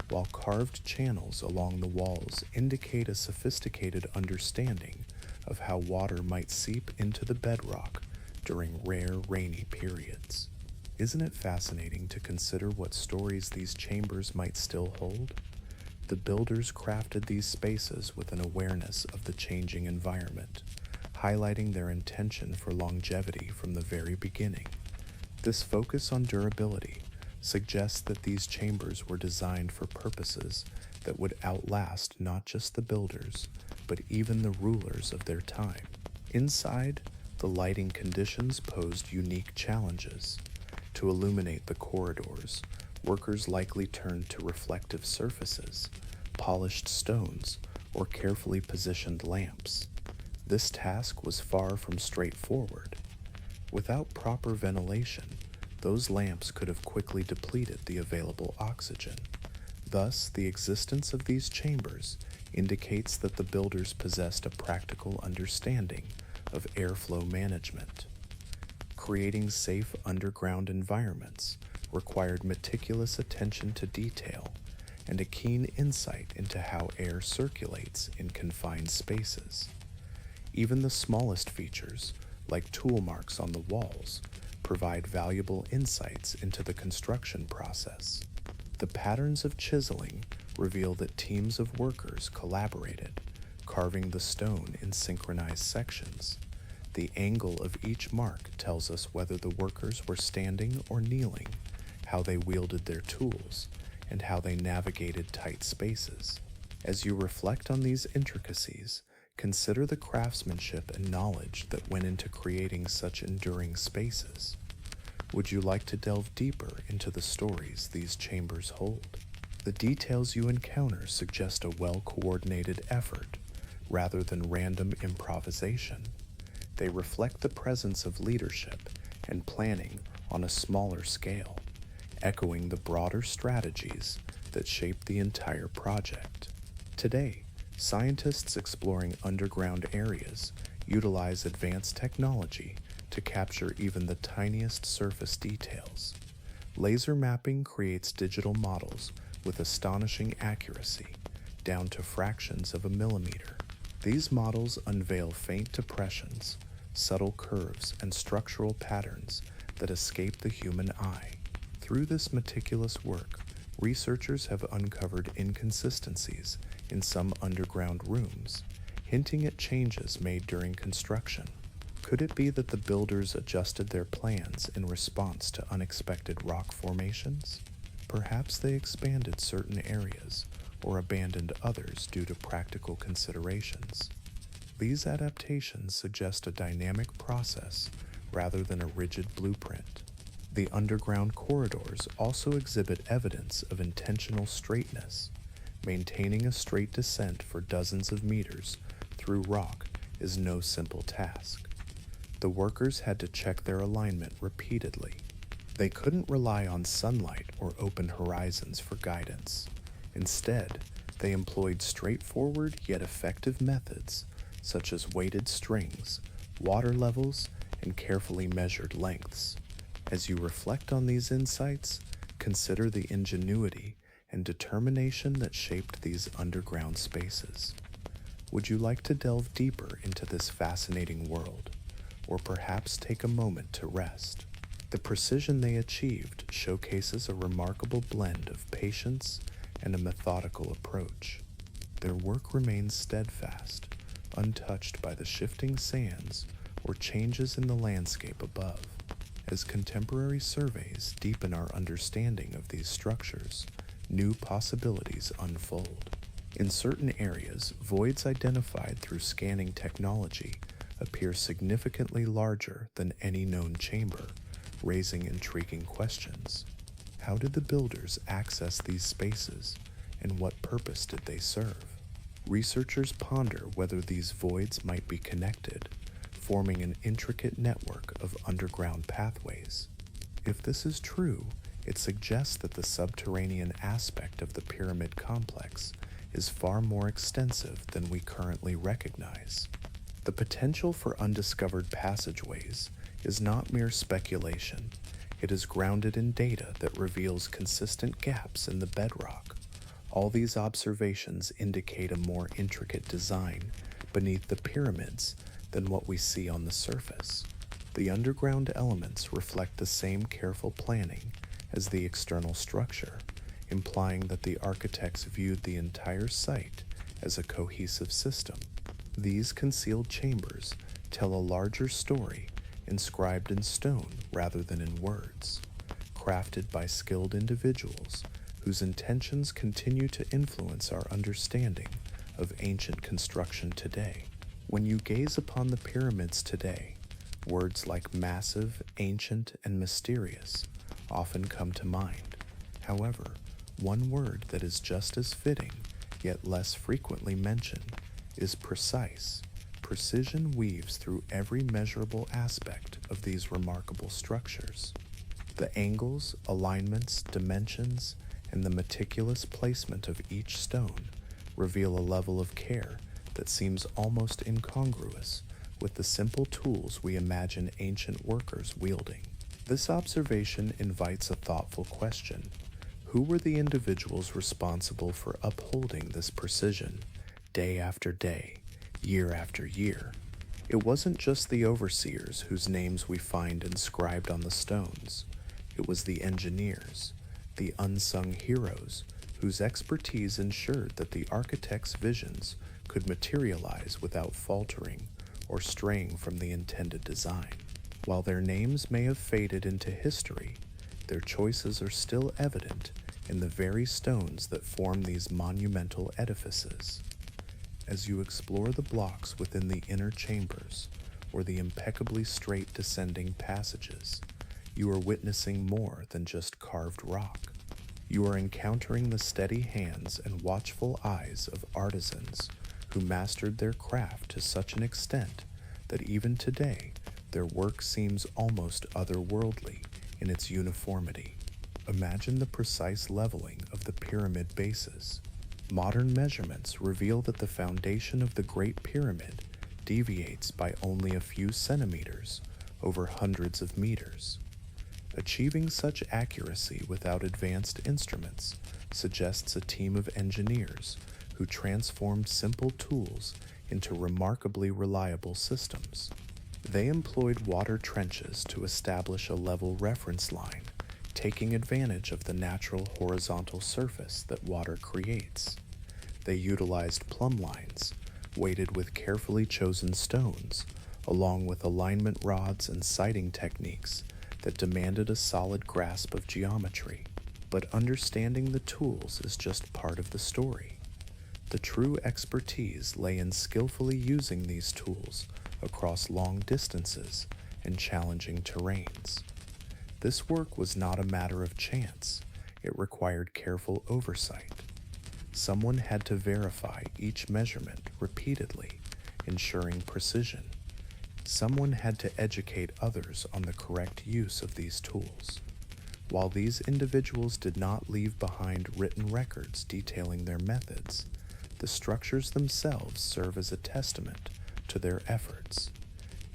while carved channels along the walls indicate a sophisticated understanding of how water might seep into the bedrock during rare rainy periods. Isn't it fascinating to consider what stories these chambers might still hold? The builders crafted these spaces with an awareness of the changing environment, highlighting their intention for longevity from the very beginning. This focus on durability suggests that these chambers were designed for purposes that would outlast not just the builders, but even the rulers of their time. Inside, the lighting conditions posed unique challenges. To illuminate the corridors, workers likely turned to reflective surfaces, polished stones, or carefully positioned lamps. This task was far from straightforward. Without proper ventilation, those lamps could have quickly depleted the available oxygen. Thus, the existence of these chambers indicates that the builders possessed a practical understanding of airflow management. Creating safe underground environments required meticulous attention to detail and a keen insight into how air circulates in confined spaces. Even the smallest features, like tool marks on the walls, provide valuable insights into the construction process. The patterns of chiseling reveal that teams of workers collaborated, carving the stone in synchronized sections. The angle of each mark tells us whether the workers were standing or kneeling, how they wielded their tools, and how they navigated tight spaces. As you reflect on these intricacies, consider the craftsmanship and knowledge that went into creating such enduring spaces. Would you like to delve deeper into the stories these chambers hold? The details you encounter suggest a well-coordinated effort rather than random improvisation. They reflect the presence of leadership and planning on a smaller scale, echoing the broader strategies that shape the entire project. Today, scientists exploring underground areas utilize advanced technology to capture even the tiniest surface details. Laser mapping creates digital models with astonishing accuracy, down to fractions of a millimeter. These models unveil faint depressions, subtle curves, and structural patterns that escape the human eye. Through this meticulous work, researchers have uncovered inconsistencies in some underground rooms, hinting at changes made during construction. Could it be that the builders adjusted their plans in response to unexpected rock formations? Perhaps they expanded certain areas or abandoned others due to practical considerations. These adaptations suggest a dynamic process rather than a rigid blueprint. The underground corridors also exhibit evidence of intentional straightness. Maintaining a straight descent for dozens of meters through rock is no simple task. The workers had to check their alignment repeatedly. They couldn't rely on sunlight or open horizons for guidance. Instead, they employed straightforward yet effective methods such as weighted strings, water levels, and carefully measured lengths. As you reflect on these insights, consider the ingenuity and determination that shaped these underground spaces. Would you like to delve deeper into this fascinating world, or perhaps take a moment to rest? The precision they achieved showcases a remarkable blend of patience and a methodical approach. Their work remains steadfast, untouched by the shifting sands or changes in the landscape above. As contemporary surveys deepen our understanding of these structures, new possibilities unfold. In certain areas, voids identified through scanning technology appear significantly larger than any known chamber, raising intriguing questions. How did the builders access these spaces, and what purpose did they serve? Researchers ponder whether these voids might be connected, forming an intricate network of underground pathways. If this is true, it suggests that the subterranean aspect of the pyramid complex is far more extensive than we currently recognize. The potential for undiscovered passageways is not mere speculation. It is grounded in data that reveals consistent gaps in the bedrock. All these observations indicate a more intricate design beneath the pyramids than what we see on the surface. The underground elements reflect the same careful planning as the external structure, implying that the architects viewed the entire site as a cohesive system. These concealed chambers tell a larger story inscribed in stone rather than in words, crafted by skilled individuals whose intentions continue to influence our understanding of ancient construction today. When you gaze upon the pyramids today, words like massive, ancient, and mysterious often come to mind. However, one word that is just as fitting, yet less frequently mentioned, is precise. Precision weaves through every measurable aspect of these remarkable structures. The angles, alignments, dimensions, and the meticulous placement of each stone reveal a level of care that seems almost incongruous with the simple tools we imagine ancient workers wielding. This observation invites a thoughtful question. Who were the individuals responsible for upholding this precision day after day, year after year? It wasn't just the overseers whose names we find inscribed on the stones. It was the engineers, the unsung heroes whose expertise ensured that the architect's visions could materialize without faltering or straying from the intended design. While their names may have faded into history, their choices are still evident in the very stones that form these monumental edifices. As you explore the blocks within the inner chambers or the impeccably straight descending passages, you are witnessing more than just carved rock. You are encountering the steady hands and watchful eyes of artisans who mastered their craft to such an extent that even today their work seems almost otherworldly in its uniformity. Imagine the precise leveling of the pyramid bases. Modern measurements reveal that the foundation of the Great Pyramid deviates by only a few centimeters over hundreds of meters. Achieving such accuracy without advanced instruments suggests a team of engineers who transformed simple tools into remarkably reliable systems. They employed water trenches to establish a level reference line, taking advantage of the natural horizontal surface that water creates. They utilized plumb lines, weighted with carefully chosen stones, along with alignment rods and sighting techniques that demanded a solid grasp of geometry. But understanding the tools is just part of the story. The true expertise lay in skillfully using these tools across long distances and challenging terrains. This work was not a matter of chance. It required careful oversight. Someone had to verify each measurement repeatedly, ensuring precision. Someone had to educate others on the correct use of these tools. While these individuals did not leave behind written records detailing their methods, the structures themselves serve as a testament to their efforts.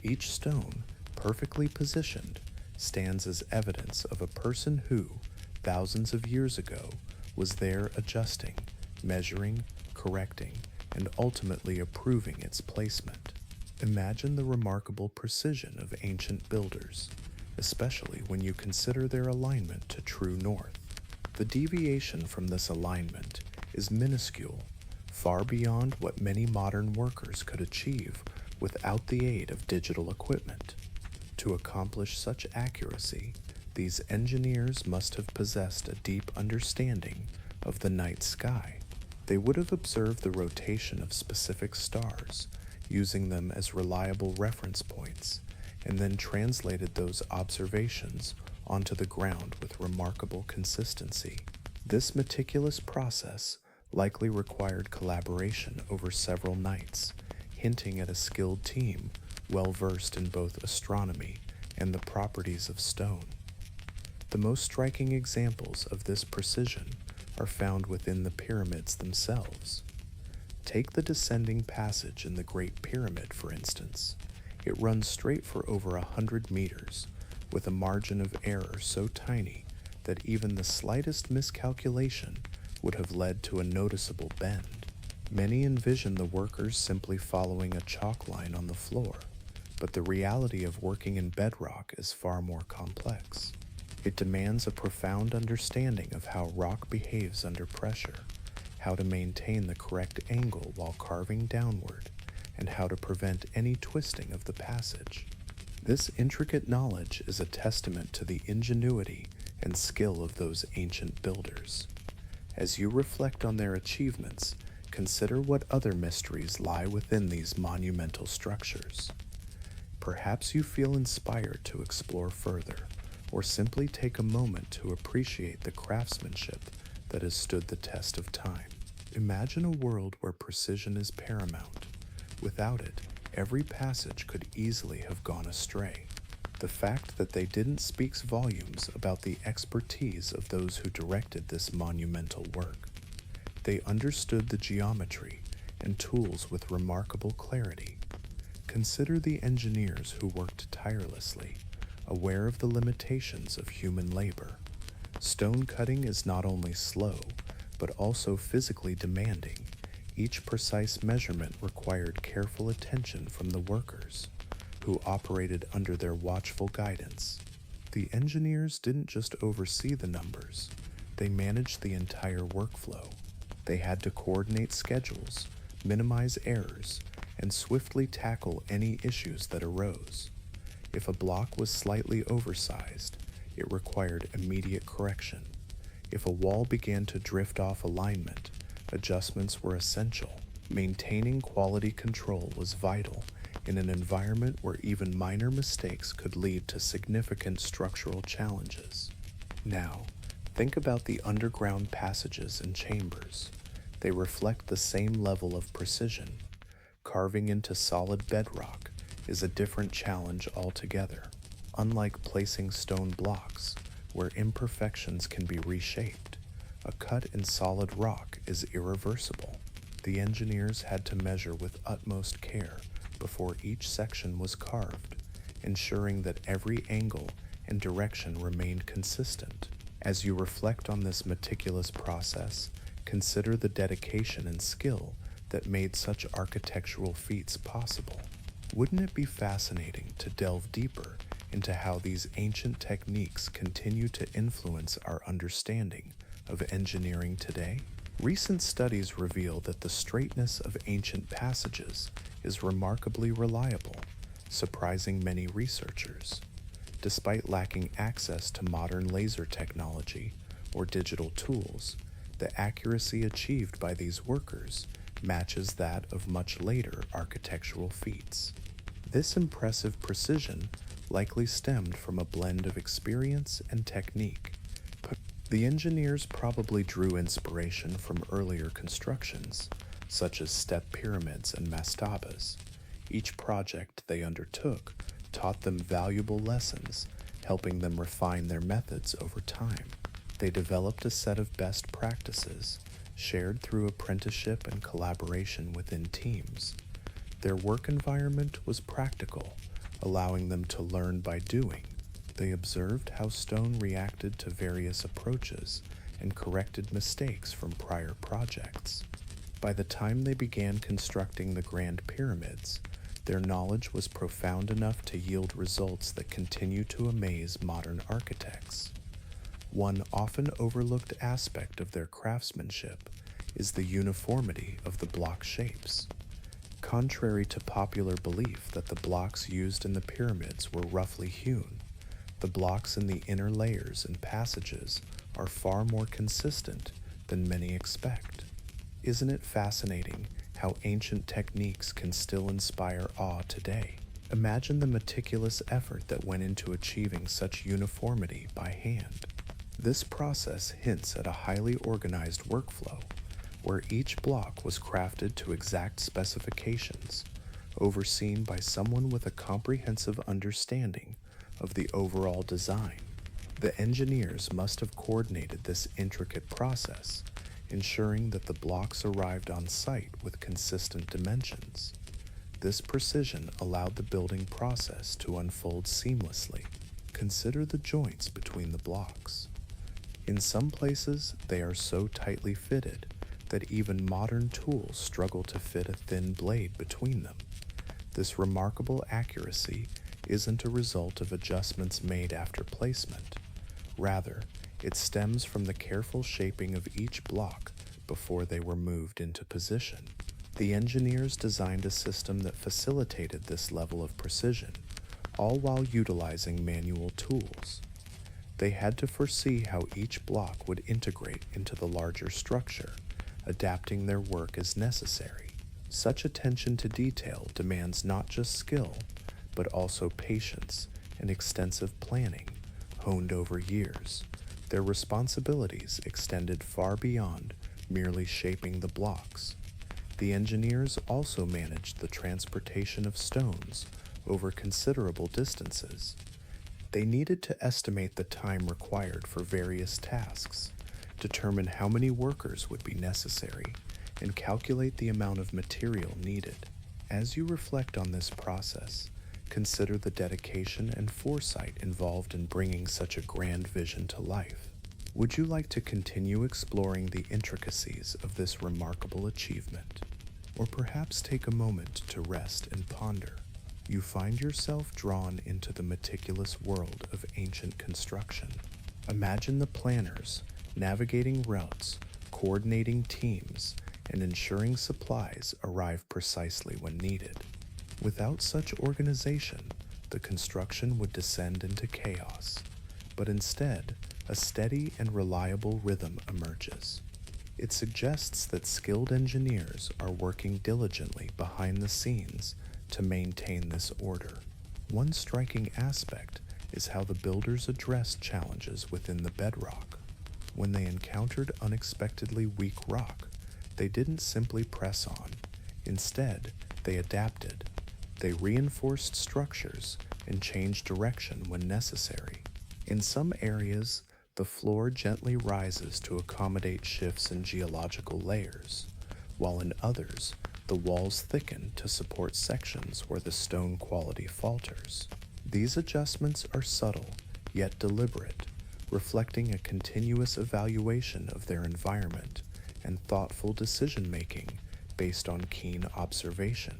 Each stone, perfectly positioned, stands as evidence of a person who, thousands of years ago, was there adjusting, measuring, correcting, and ultimately approving its placement. Imagine the remarkable precision of ancient builders, especially when you consider their alignment to true north. The deviation from this alignment is minuscule, far beyond what many modern workers could achieve without the aid of digital equipment. To accomplish such accuracy, these engineers must have possessed a deep understanding of the night sky. They would have observed the rotation of specific stars, using them as reliable reference points, and then translated those observations onto the ground with remarkable consistency. This meticulous process likely required collaboration over several nights, hinting at a skilled team well versed in both astronomy and the properties of stone. The most striking examples of this precision are found within the pyramids themselves. Take the descending passage in the Great Pyramid, for instance. It runs straight for over 100 meters, with a margin of error so tiny that even the slightest miscalculation would have led to a noticeable bend. Many envision the workers simply following a chalk line on the floor, but the reality of working in bedrock is far more complex. It demands a profound understanding of how rock behaves under pressure, how to maintain the correct angle while carving downward, and how to prevent any twisting of the passage. This intricate knowledge is a testament to the ingenuity and skill of those ancient builders. As you reflect on their achievements, consider what other mysteries lie within these monumental structures. Perhaps you feel inspired to explore further, or simply take a moment to appreciate the craftsmanship that has stood the test of time. Imagine a world where precision is paramount. Without it, every passage could easily have gone astray. The fact that they didn't speaks volumes about the expertise of those who directed this monumental work. They understood the geometry and tools with remarkable clarity. Consider the engineers who worked tirelessly, aware of the limitations of human labor. Stone cutting is not only slow, but also physically demanding. Each precise measurement required careful attention from the workers, who operated under their watchful guidance. The engineers didn't just oversee the numbers, they managed the entire workflow. They had to coordinate schedules, minimize errors, and swiftly tackle any issues that arose. If a block was slightly oversized, it required immediate correction. If a wall began to drift off alignment, adjustments were essential. Maintaining quality control was vital in an environment where even minor mistakes could lead to significant structural challenges. Now, think about the underground passages and chambers. They reflect the same level of precision. Carving into solid bedrock is a different challenge altogether. Unlike placing stone blocks, where imperfections can be reshaped, a cut in solid rock is irreversible. The engineers had to measure with utmost care before each section was carved, ensuring that every angle and direction remained consistent. As you reflect on this meticulous process, consider the dedication and skill that made such architectural feats possible. Wouldn't it be fascinating to delve deeper into how these ancient techniques continue to influence our understanding of engineering today? Recent studies reveal that the straightness of ancient passages is remarkably reliable, surprising many researchers. Despite lacking access to modern laser technology or digital tools, the accuracy achieved by these workers matches that of much later architectural feats. This impressive precision likely stemmed from a blend of experience and technique. The engineers probably drew inspiration from earlier constructions, such as step pyramids and mastabas, Each project they undertook taught them valuable lessons, helping them refine their methods over time. They developed a set of best practices, shared through apprenticeship and collaboration within teams. Their work environment was practical, allowing them to learn by doing. They observed how stone reacted to various approaches and corrected mistakes from prior projects. By the time they began constructing the Grand Pyramids, their knowledge was profound enough to yield results that continue to amaze modern architects. One often overlooked aspect of their craftsmanship is the uniformity of the block shapes. Contrary to popular belief that the blocks used in the pyramids were roughly hewn, the blocks in the inner layers and passages are far more consistent than many expect. Isn't it fascinating how ancient techniques can still inspire awe today? Imagine the meticulous effort that went into achieving such uniformity by hand. This process hints at a highly organized workflow, where each block was crafted to exact specifications, overseen by someone with a comprehensive understanding of the overall design. The engineers must have coordinated this intricate process, ensuring that the blocks arrived on site with consistent dimensions. This precision allowed the building process to unfold seamlessly. Consider the joints between the blocks. In some places, they are so tightly fitted that even modern tools struggle to fit a thin blade between them. This remarkable accuracy isn't a result of adjustments made after placement. Rather, it stems from the careful shaping of each block before they were moved into position. The engineers designed a system that facilitated this level of precision, all while utilizing manual tools. They had to foresee how each block would integrate into the larger structure, adapting their work as necessary. Such attention to detail demands not just skill, but also patience and extensive planning, honed over years. Their responsibilities extended far beyond merely shaping the blocks. The engineers also managed the transportation of stones over considerable distances. They needed to estimate the time required for various tasks, determine how many workers would be necessary, and calculate the amount of material needed. As you reflect on this process, consider the dedication and foresight involved in bringing such a grand vision to life. Would you like to continue exploring the intricacies of this remarkable achievement? Or perhaps take a moment to rest and ponder? You find yourself drawn into the meticulous world of ancient construction. Imagine the planners navigating routes, coordinating teams, and ensuring supplies arrive precisely when needed. Without such organization, the construction would descend into chaos, but instead, a steady and reliable rhythm emerges. It suggests that skilled engineers are working diligently behind the scenes to maintain this order. One striking aspect is how the builders addressed challenges within the bedrock. When they encountered unexpectedly weak rock, they didn't simply press on. Instead, they adapted. They reinforced structures and changed direction when necessary. In some areas, the floor gently rises to accommodate shifts in geological layers, while in others, the walls thicken to support sections where the stone quality falters. These adjustments are subtle, yet deliberate, reflecting a continuous evaluation of their environment and thoughtful decision-making based on keen observation.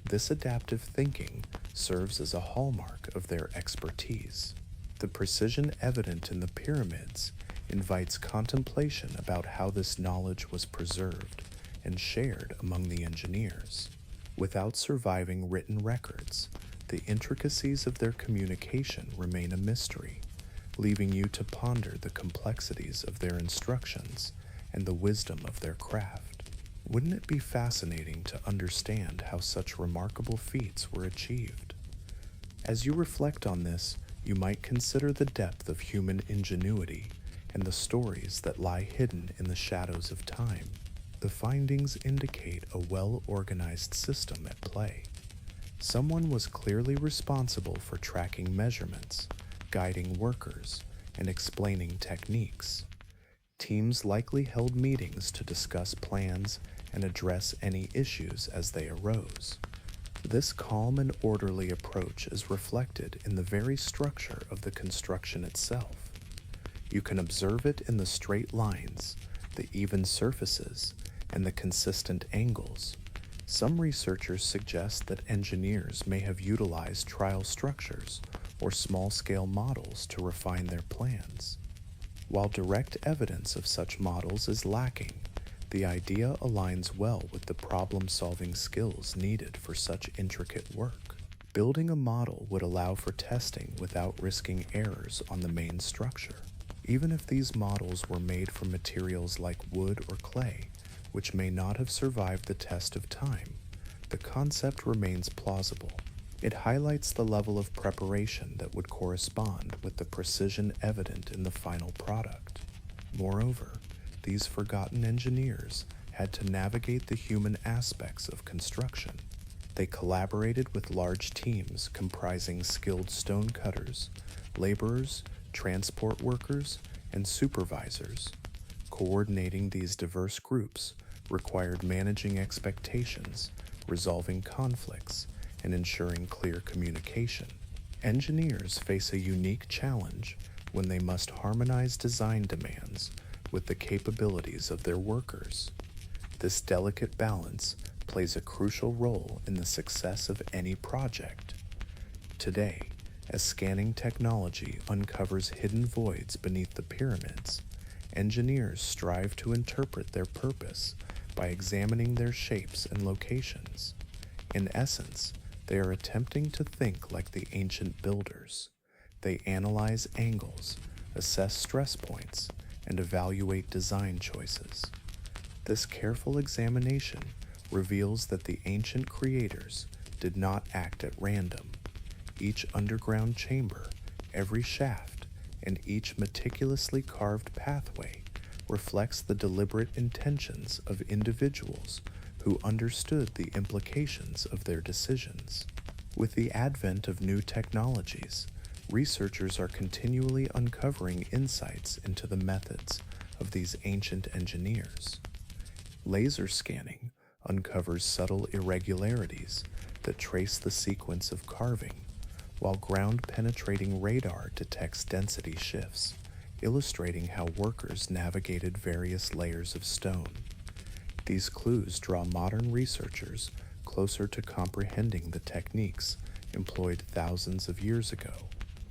This adaptive thinking serves as a hallmark of their expertise. The precision evident in the pyramids invites contemplation about how this knowledge was preserved and shared among the engineers. Without surviving written records, the intricacies of their communication remain a mystery, leaving you to ponder the complexities of their instructions and the wisdom of their craft. Wouldn't it be fascinating to understand how such remarkable feats were achieved? As you reflect on this, you might consider the depth of human ingenuity and the stories that lie hidden in the shadows of time. The findings indicate a well-organized system at play, Someone was clearly responsible for tracking measurements, guiding workers, and explaining techniques. Teams likely held meetings to discuss plans and address any issues as they arose. This calm and orderly approach is reflected in the very structure of the construction itself. You can observe it in the straight lines, the even surfaces, and the consistent angles. Some researchers suggest that engineers may have utilized trial structures or small-scale models to refine their plans. While direct evidence of such models is lacking, the idea aligns well with the problem-solving skills needed for such intricate work. Building a model would allow for testing without risking errors on the main structure. Even if these models were made from materials like wood or clay, which may not have survived the test of time, the concept remains plausible. It highlights the level of preparation that would correspond with the precision evident in the final product. Moreover, these forgotten engineers had to navigate the human aspects of construction. They collaborated with large teams comprising skilled stone cutters, laborers, transport workers, and supervisors. Coordinating these diverse groups required managing expectations, resolving conflicts, and ensuring clear communication. Engineers face a unique challenge when they must harmonize design demands with the capabilities of their workers. This delicate balance plays a crucial role in the success of any project. Today, as scanning technology uncovers hidden voids beneath the pyramids, engineers strive to interpret their purpose by examining their shapes and locations. In essence, they are attempting to think like the ancient builders. They analyze angles, assess stress points, and evaluate design choices. This careful examination reveals that the ancient creators did not act at random. Each underground chamber, every shaft, and each meticulously carved pathway reflects the deliberate intentions of individuals who understood the implications of their decisions. With the advent of new technologies, researchers are continually uncovering insights into the methods of these ancient engineers. Laser scanning uncovers subtle irregularities that trace the sequence of carving, while ground-penetrating radar detects density shifts, illustrating how workers navigated various layers of stone. These clues draw modern researchers closer to comprehending the techniques employed thousands of years ago.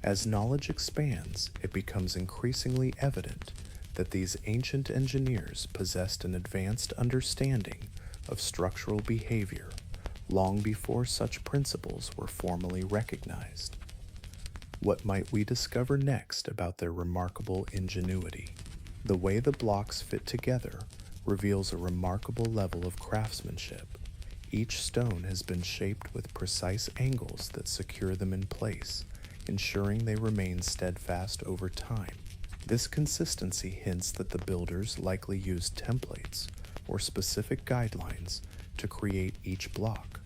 As knowledge expands, it becomes increasingly evident that these ancient engineers possessed an advanced understanding of structural behavior long before such principles were formally recognized. What might we discover next about their remarkable ingenuity? The way the blocks fit together reveals a remarkable level of craftsmanship. Each stone has been shaped with precise angles that secure them in place, ensuring they remain steadfast over time. This consistency hints that the builders likely used templates or specific guidelines to create each block.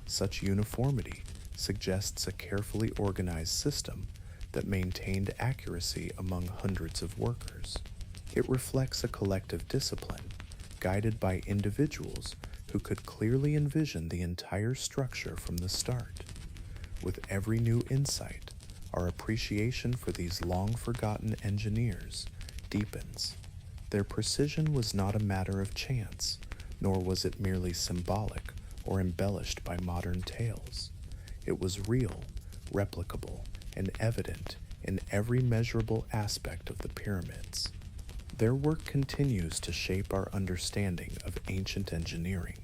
Such uniformity suggests a carefully organized system that maintained accuracy among hundreds of workers. It reflects a collective discipline, guided by individuals who could clearly envision the entire structure from the start. With every new insight, our appreciation for these long-forgotten engineers deepens. Their precision was not a matter of chance, nor was it merely symbolic or embellished by modern tales. It was real, replicable, and evident in every measurable aspect of the pyramids. Their work continues to shape our understanding of ancient engineering,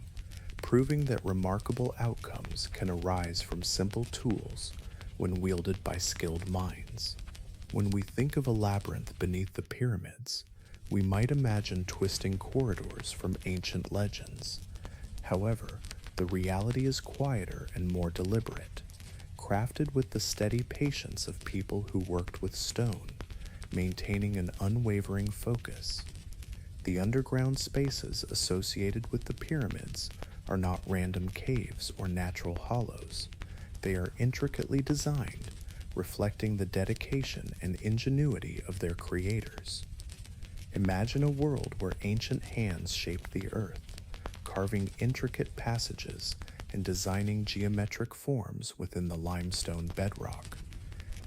proving that remarkable outcomes can arise from simple tools when wielded by skilled minds. When we think of a labyrinth beneath the pyramids, we might imagine twisting corridors from ancient legends. However, the reality is quieter and more deliberate, crafted with the steady patience of people who worked with stone, maintaining an unwavering focus. The underground spaces associated with the pyramids are not random caves or natural hollows. They are intricately designed, reflecting the dedication and ingenuity of their creators. Imagine a world where ancient hands shaped the earth, carving intricate passages and designing geometric forms within the limestone bedrock.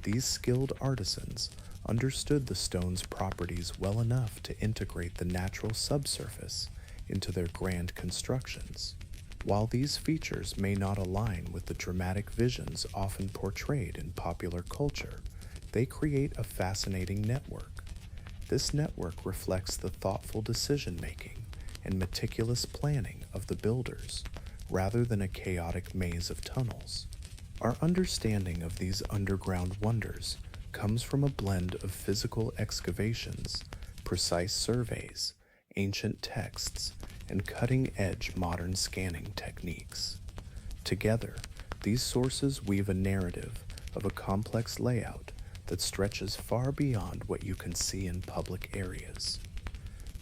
These skilled artisans understood the stone's properties well enough to integrate the natural subsurface into their grand constructions. While these features may not align with the dramatic visions often portrayed in popular culture, they create a fascinating network. This network reflects the thoughtful decision-making and meticulous planning of the builders, rather than a chaotic maze of tunnels. Our understanding of these underground wonders comes from a blend of physical excavations, precise surveys, ancient texts, and cutting-edge modern scanning techniques. Together, these sources weave a narrative of a complex layout that stretches far beyond what you can see in public areas.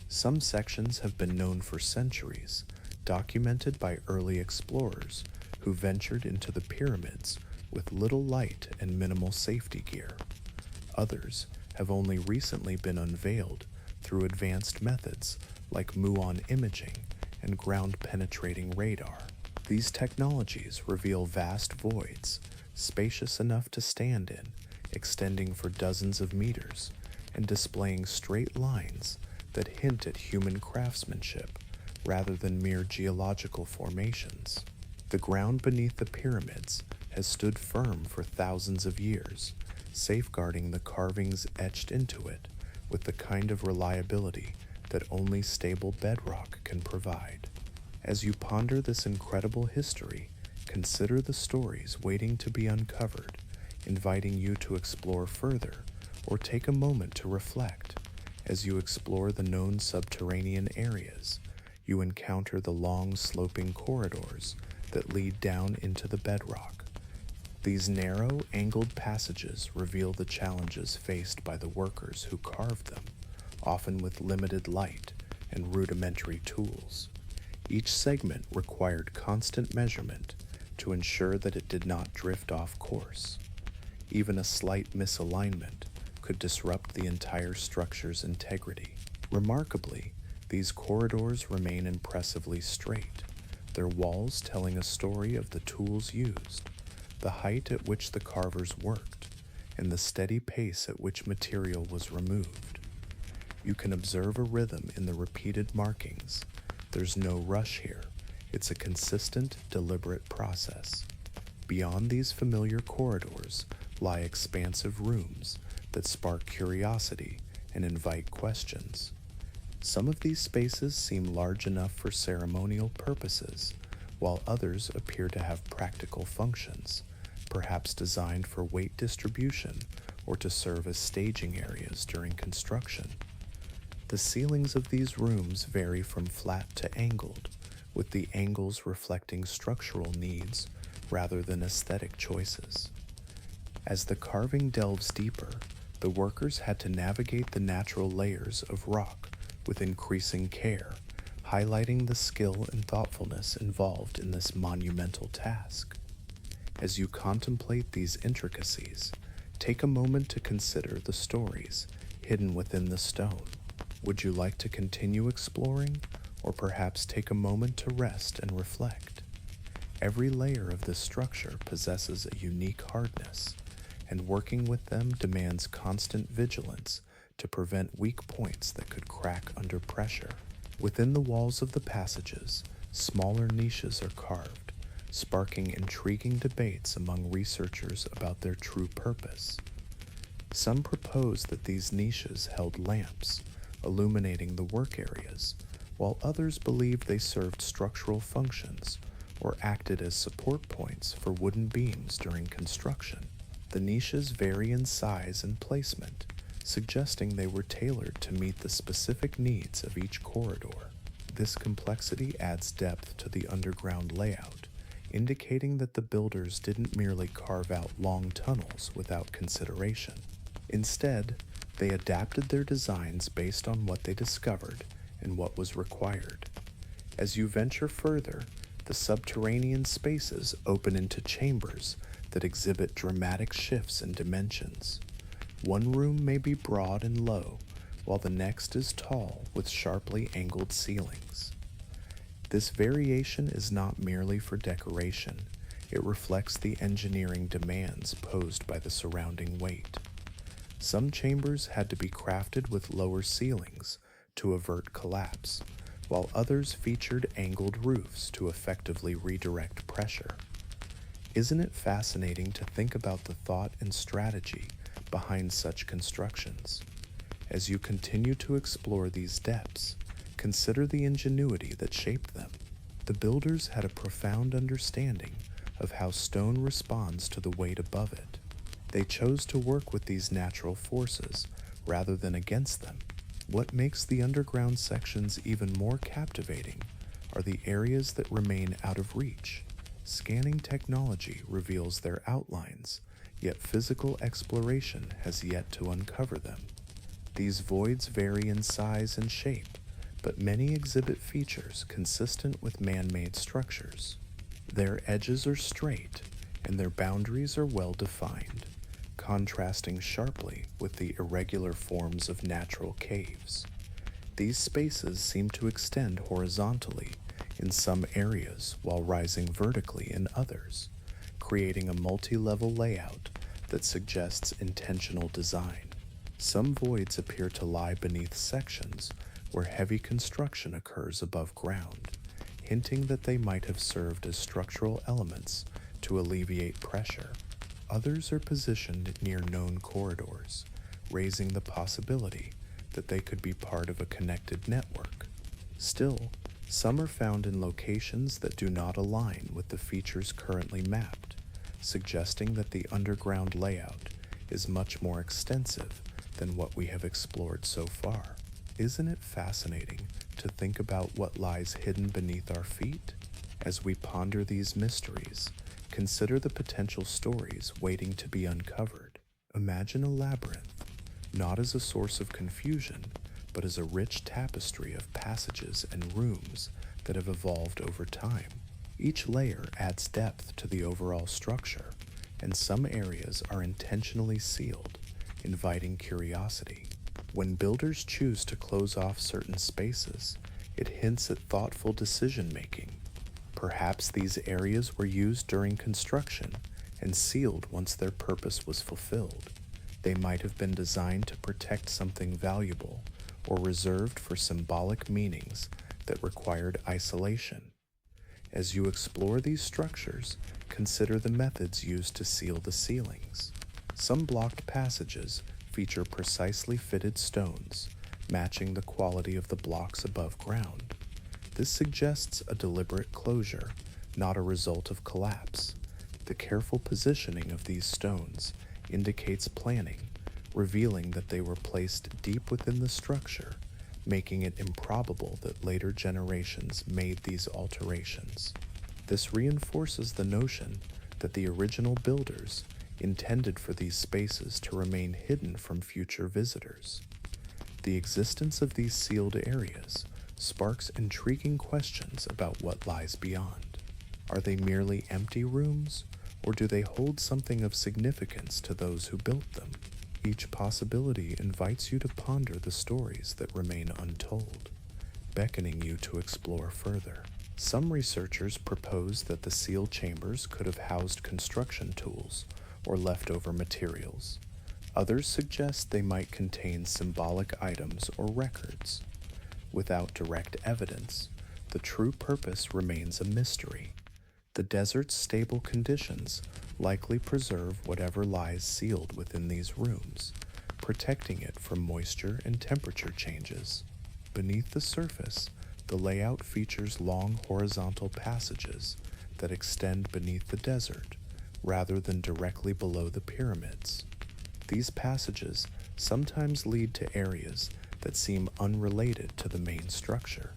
Some sections have been known for centuries, documented by early explorers who ventured into the pyramids with little light and minimal safety gear. Others have only recently been unveiled through advanced methods like muon imaging and ground-penetrating radar. These technologies reveal vast voids, spacious enough to stand in, extending for dozens of meters, and displaying straight lines that hint at human craftsmanship rather than mere geological formations. The ground beneath the pyramids has stood firm for thousands of years, safeguarding the carvings etched into it with the kind of reliability that only stable bedrock can provide. As you ponder this incredible history, consider the stories waiting to be uncovered, inviting you to explore further, or take a moment to reflect. As you explore the known subterranean areas, you encounter the long sloping corridors that lead down into the bedrock. These narrow, angled passages reveal the challenges faced by the workers who carved them, often with limited light and rudimentary tools. Each segment required constant measurement to ensure that it did not drift off course. Even a slight misalignment could disrupt the entire structure's integrity. Remarkably, these corridors remain impressively straight, their walls telling a story of the tools used, the height at which the carvers worked, and the steady pace at which material was removed. You can observe a rhythm in the repeated markings. There's no rush here. It's a consistent, deliberate process. Beyond these familiar corridors lie expansive rooms that spark curiosity and invite questions. Some of these spaces seem large enough for ceremonial purposes, while others appear to have practical functions, perhaps designed for weight distribution or to serve as staging areas during construction. The ceilings of these rooms vary from flat to angled, with the angles reflecting structural needs rather than aesthetic choices. As the carving delves deeper, the workers had to navigate the natural layers of rock with increasing care, highlighting the skill and thoughtfulness involved in this monumental task. As you contemplate these intricacies, take a moment to consider the stories hidden within the stone. Would you like to continue exploring, or perhaps take a moment to rest and reflect? Every layer of this structure possesses a unique hardness, and working with them demands constant vigilance to prevent weak points that could crack under pressure. Within the walls of the passages, smaller niches are carved, sparking intriguing debates among researchers about their true purpose. Some propose that these niches held lamps, illuminating the work areas, while others believed they served structural functions or acted as support points for wooden beams during construction. The niches vary in size and placement, suggesting they were tailored to meet the specific needs of each corridor. This complexity adds depth to the underground layout, indicating that the builders didn't merely carve out long tunnels without consideration. Instead, they adapted their designs based on what they discovered and what was required. As you venture further, the subterranean spaces open into chambers that exhibit dramatic shifts in dimensions. One room may be broad and low, while the next is tall with sharply angled ceilings. This variation is not merely for decoration, it reflects the engineering demands posed by the surrounding weight. Some chambers had to be crafted with lower ceilings to avert collapse, while others featured angled roofs to effectively redirect pressure. Isn't it fascinating to think about the thought and strategy behind such constructions? As you continue to explore these depths, consider the ingenuity that shaped them. The builders had a profound understanding of how stone responds to the weight above it. They chose to work with these natural forces rather than against them. What makes the underground sections even more captivating are the areas that remain out of reach. Scanning technology reveals their outlines, yet physical exploration has yet to uncover them. These voids vary in size and shape, but many exhibit features consistent with man-made structures. Their edges are straight, and their boundaries are well defined, contrasting sharply with the irregular forms of natural caves. These spaces seem to extend horizontally in some areas while rising vertically in others, creating a multi-level layout that suggests intentional design. Some voids appear to lie beneath sections where heavy construction occurs above ground, hinting that they might have served as structural elements to alleviate pressure. Others are positioned near known corridors, raising the possibility that they could be part of a connected network. Still, some are found in locations that do not align with the features currently mapped, suggesting that the underground layout is much more extensive than what we have explored so far. Isn't it fascinating to think about what lies hidden beneath our feet? As we ponder these mysteries, consider the potential stories waiting to be uncovered. Imagine a labyrinth, not as a source of confusion, but as a rich tapestry of passages and rooms that have evolved over time. Each layer adds depth to the overall structure, and some areas are intentionally sealed, inviting curiosity. When builders choose to close off certain spaces, it hints at thoughtful decision-making. Perhaps these areas were used during construction and sealed once their purpose was fulfilled. They might have been designed to protect something valuable or reserved for symbolic meanings that required isolation. As you explore these structures, consider the methods used to seal the ceilings. Some blocked passages feature precisely fitted stones, matching the quality of the blocks above ground. This suggests a deliberate closure, not a result of collapse. The careful positioning of these stones indicates planning, revealing that they were placed deep within the structure, making it improbable that later generations made these alterations. This reinforces the notion that the original builders intended for these spaces to remain hidden from future visitors. The existence of these sealed areas sparks intriguing questions about what lies beyond. Are they merely empty rooms, or do they hold something of significance to those who built them? Each possibility invites you to ponder the stories that remain untold, beckoning you to explore further. Some researchers propose that the sealed chambers could have housed construction tools or leftover materials. Others suggest they might contain symbolic items or records. Without direct evidence, the true purpose remains a mystery. The desert's stable conditions likely preserve whatever lies sealed within these rooms, protecting it from moisture and temperature changes. Beneath the surface, the layout features long horizontal passages that extend beneath the desert, rather than directly below the pyramids. These passages sometimes lead to areas that seem unrelated to the main structure.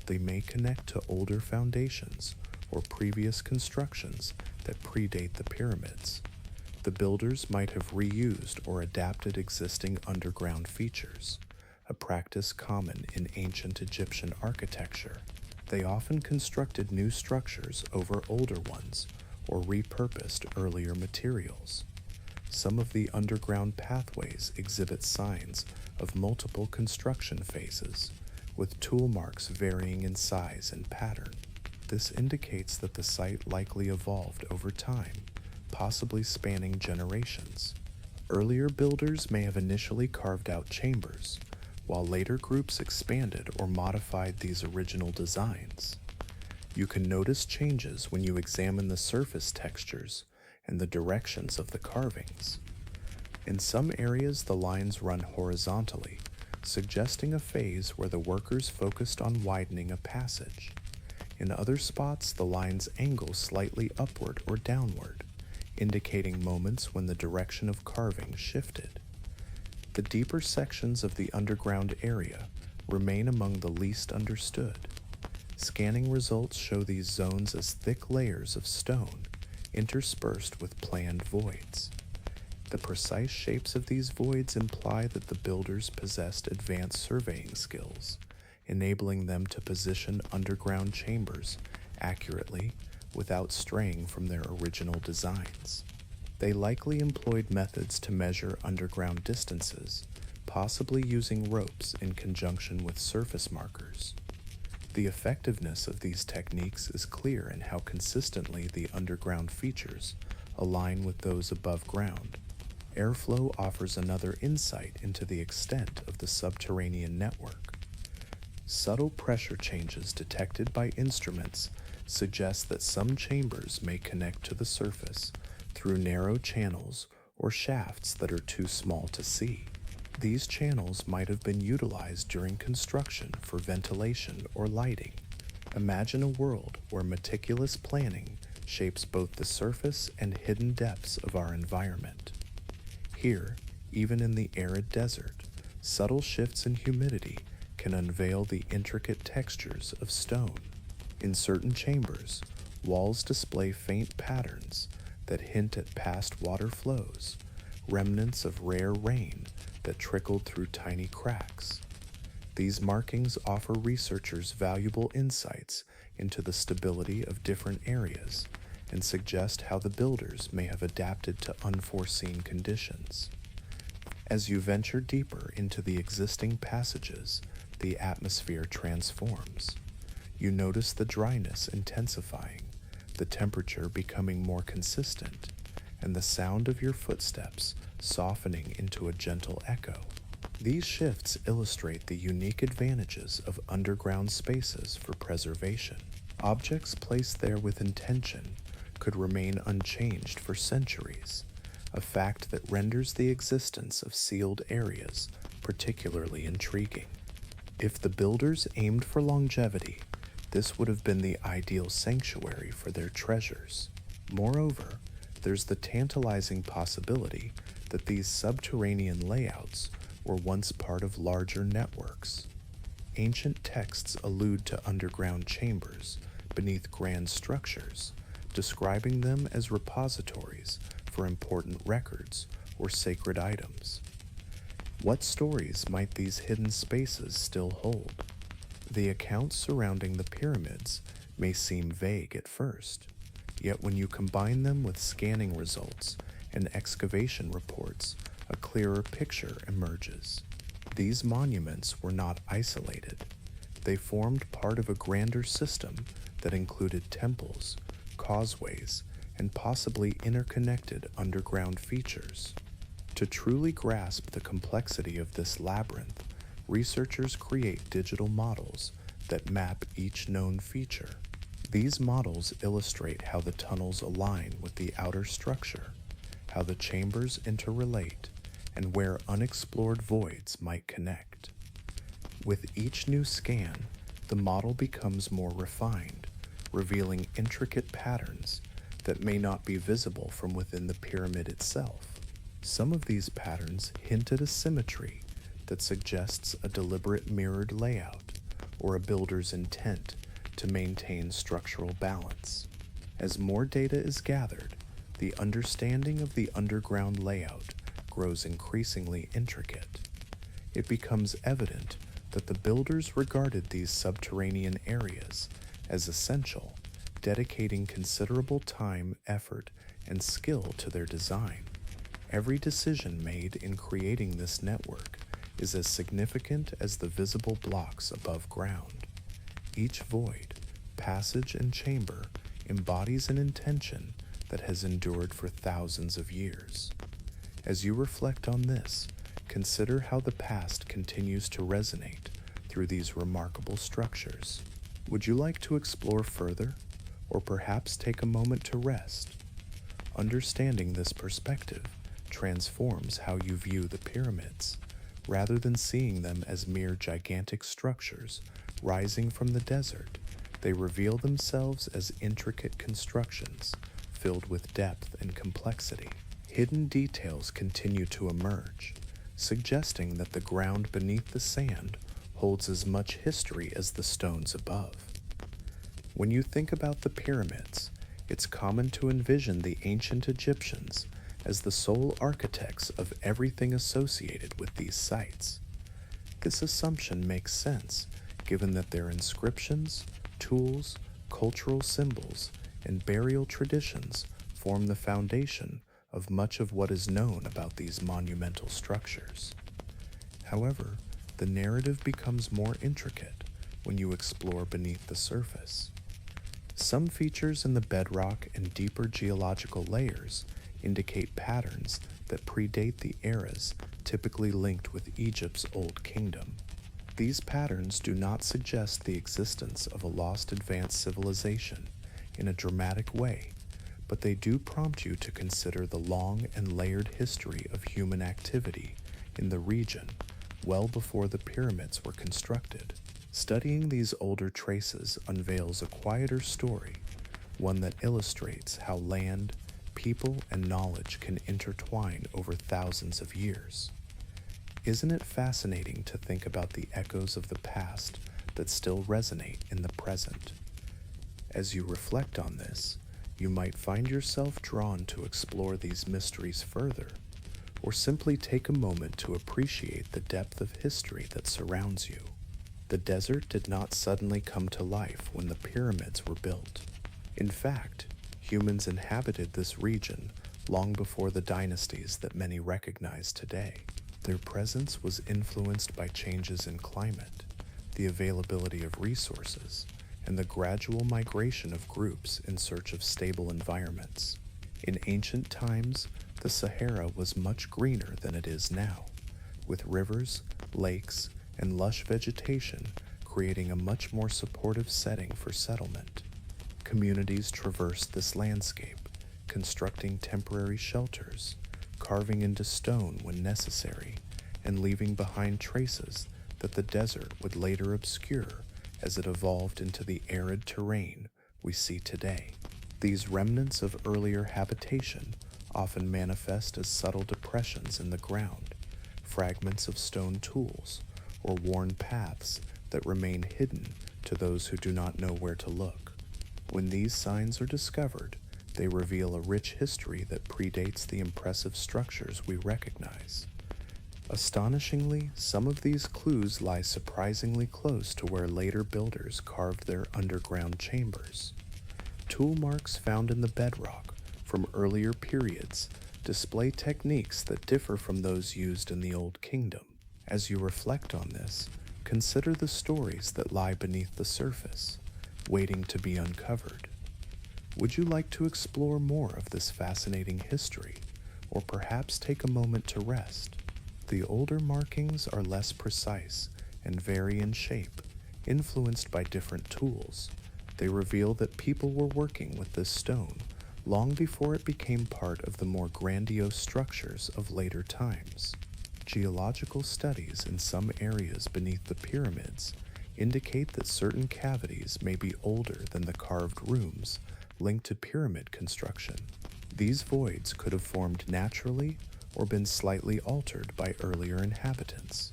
They may connect to older foundations or previous constructions that predate the pyramids. The builders might have reused or adapted existing underground features, a practice common in ancient Egyptian architecture. They often constructed new structures over older ones, or repurposed earlier materials. Some of the underground pathways exhibit signs of multiple construction phases, with tool marks varying in size and pattern. This indicates that the site likely evolved over time, possibly spanning generations. Earlier builders may have initially carved out chambers, while later groups expanded or modified these original designs. You can notice changes when you examine the surface textures and the directions of the carvings. In some areas, the lines run horizontally, suggesting a phase where the workers focused on widening a passage. In other spots, the lines angle slightly upward or downward, indicating moments when the direction of carving shifted. The deeper sections of the underground area remain among the least understood. Scanning results show these zones as thick layers of stone, interspersed with planned voids. The precise shapes of these voids imply that the builders possessed advanced surveying skills, enabling them to position underground chambers accurately without straying from their original designs. They likely employed methods to measure underground distances, possibly using ropes in conjunction with surface markers. The effectiveness of these techniques is clear in how consistently the underground features align with those above ground. Airflow offers another insight into the extent of the subterranean network. Subtle pressure changes detected by instruments suggest that some chambers may connect to the surface through narrow channels or shafts that are too small to see. These channels might have been utilized during construction for ventilation or lighting. Imagine a world where meticulous planning shapes both the surface and hidden depths of our environment. Here, even in the arid desert, subtle shifts in humidity can unveil the intricate textures of stone. In certain chambers, walls display faint patterns that hint at past water flows, remnants of rare rain that trickled through tiny cracks. These markings offer researchers valuable insights into the stability of different areas and suggest how the builders may have adapted to unforeseen conditions. As you venture deeper into the existing passages, the atmosphere transforms. You notice the dryness intensifying, the temperature becoming more consistent, and the sound of your footsteps softening into a gentle echo. These shifts illustrate the unique advantages of underground spaces for preservation. Objects placed there with intention could remain unchanged for centuries, a fact that renders the existence of sealed areas particularly intriguing. If the builders aimed for longevity, this would have been the ideal sanctuary for their treasures. Moreover, there's the tantalizing possibility that these subterranean layouts were once part of larger networks. Ancient texts allude to underground chambers beneath grand structures, describing them as repositories for important records or sacred items. What stories might these hidden spaces still hold? The accounts surrounding the pyramids may seem vague at first, yet when you combine them with scanning results and excavation reports, a clearer picture emerges. These monuments were not isolated. They formed part of a grander system that included temples, causeways, and possibly interconnected underground features. To truly grasp the complexity of this labyrinth, researchers create digital models that map each known feature. These models illustrate how the tunnels align with the outer structure, how the chambers interrelate, and where unexplored voids might connect. With each new scan, the model becomes more refined, revealing intricate patterns that may not be visible from within the pyramid itself. Some of these patterns hint at a symmetry that suggests a deliberate mirrored layout or a builder's intent to maintain structural balance. As more data is gathered, the understanding of the underground layout grows increasingly intricate. It becomes evident that the builders regarded these subterranean areas as essential, dedicating considerable time, effort, and skill to their design. Every decision made in creating this network is as significant as the visible blocks above ground. Each void, passage, and chamber embodies an intention that has endured for thousands of years. As you reflect on this, consider how the past continues to resonate through these remarkable structures. Would you like to explore further, or perhaps take a moment to rest? Understanding this perspective transforms how you view the pyramids, rather than seeing them as mere gigantic structures rising from the desert. They reveal themselves as intricate constructions filled with depth and complexity. Hidden details continue to emerge, suggesting that the ground beneath the sand holds as much history as the stones above. When you think about the pyramids, it's common to envision the ancient Egyptians as the sole architects of everything associated with these sites. This assumption makes sense, given that their inscriptions, tools, cultural symbols, and burial traditions form the foundation of much of what is known about these monumental structures. However, the narrative becomes more intricate when you explore beneath the surface. Some features in the bedrock and deeper geological layers indicate patterns that predate the eras typically linked with Egypt's Old Kingdom. These patterns do not suggest the existence of a lost advanced civilization in a dramatic way, but they do prompt you to consider the long and layered history of human activity in the region well before the pyramids were constructed. Studying these older traces unveils a quieter story, one that illustrates how land, people, and knowledge can intertwine over thousands of years. Isn't it fascinating to think about the echoes of the past that still resonate in the present? As you reflect on this, you might find yourself drawn to explore these mysteries further, or simply take a moment to appreciate the depth of history that surrounds you. The desert did not suddenly come to life when the pyramids were built. In fact, humans inhabited this region long before the dynasties that many recognize today. Their presence was influenced by changes in climate, the availability of resources, and the gradual migration of groups in search of stable environments. In ancient times, the Sahara was much greener than it is now, with rivers, lakes, and lush vegetation creating a much more supportive setting for settlement. Communities traversed this landscape, constructing temporary shelters, carving into stone when necessary, and leaving behind traces that the desert would later obscure as it evolved into the arid terrain we see today. These remnants of earlier habitation often manifest as subtle depressions in the ground, fragments of stone tools, or worn paths that remain hidden to those who do not know where to look. When these signs are discovered, they reveal a rich history that predates the impressive structures we recognize. Astonishingly, some of these clues lie surprisingly close to where later builders carved their underground chambers. Tool marks found in the bedrock from earlier periods display techniques that differ from those used in the Old Kingdom. As you reflect on this, consider the stories that lie beneath the surface, waiting to be uncovered. Would you like to explore more of this fascinating history, or perhaps take a moment to rest? The older markings are less precise and vary in shape, influenced by different tools. They reveal that people were working with this stone long before it became part of the more grandiose structures of later times. Geological studies in some areas beneath the pyramids indicate that certain cavities may be older than the carved rooms linked to pyramid construction. These voids could have formed naturally or been slightly altered by earlier inhabitants.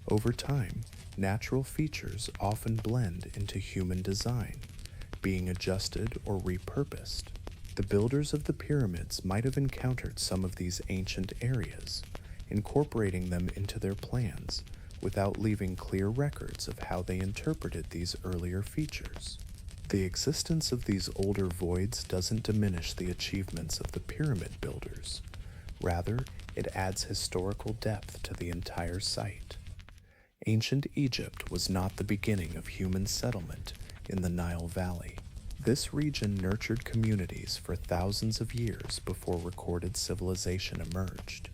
Over time, natural features often blend into human design, being adjusted or repurposed. The builders of the pyramids might have encountered some of these ancient areas, incorporating them into their plans without leaving clear records of how they interpreted these earlier features. The existence of these older voids doesn't diminish the achievements of the pyramid builders. Rather, it adds historical depth to the entire site. Ancient Egypt was not the beginning of human settlement in the Nile Valley. This region nurtured communities for thousands of years before recorded civilization emerged.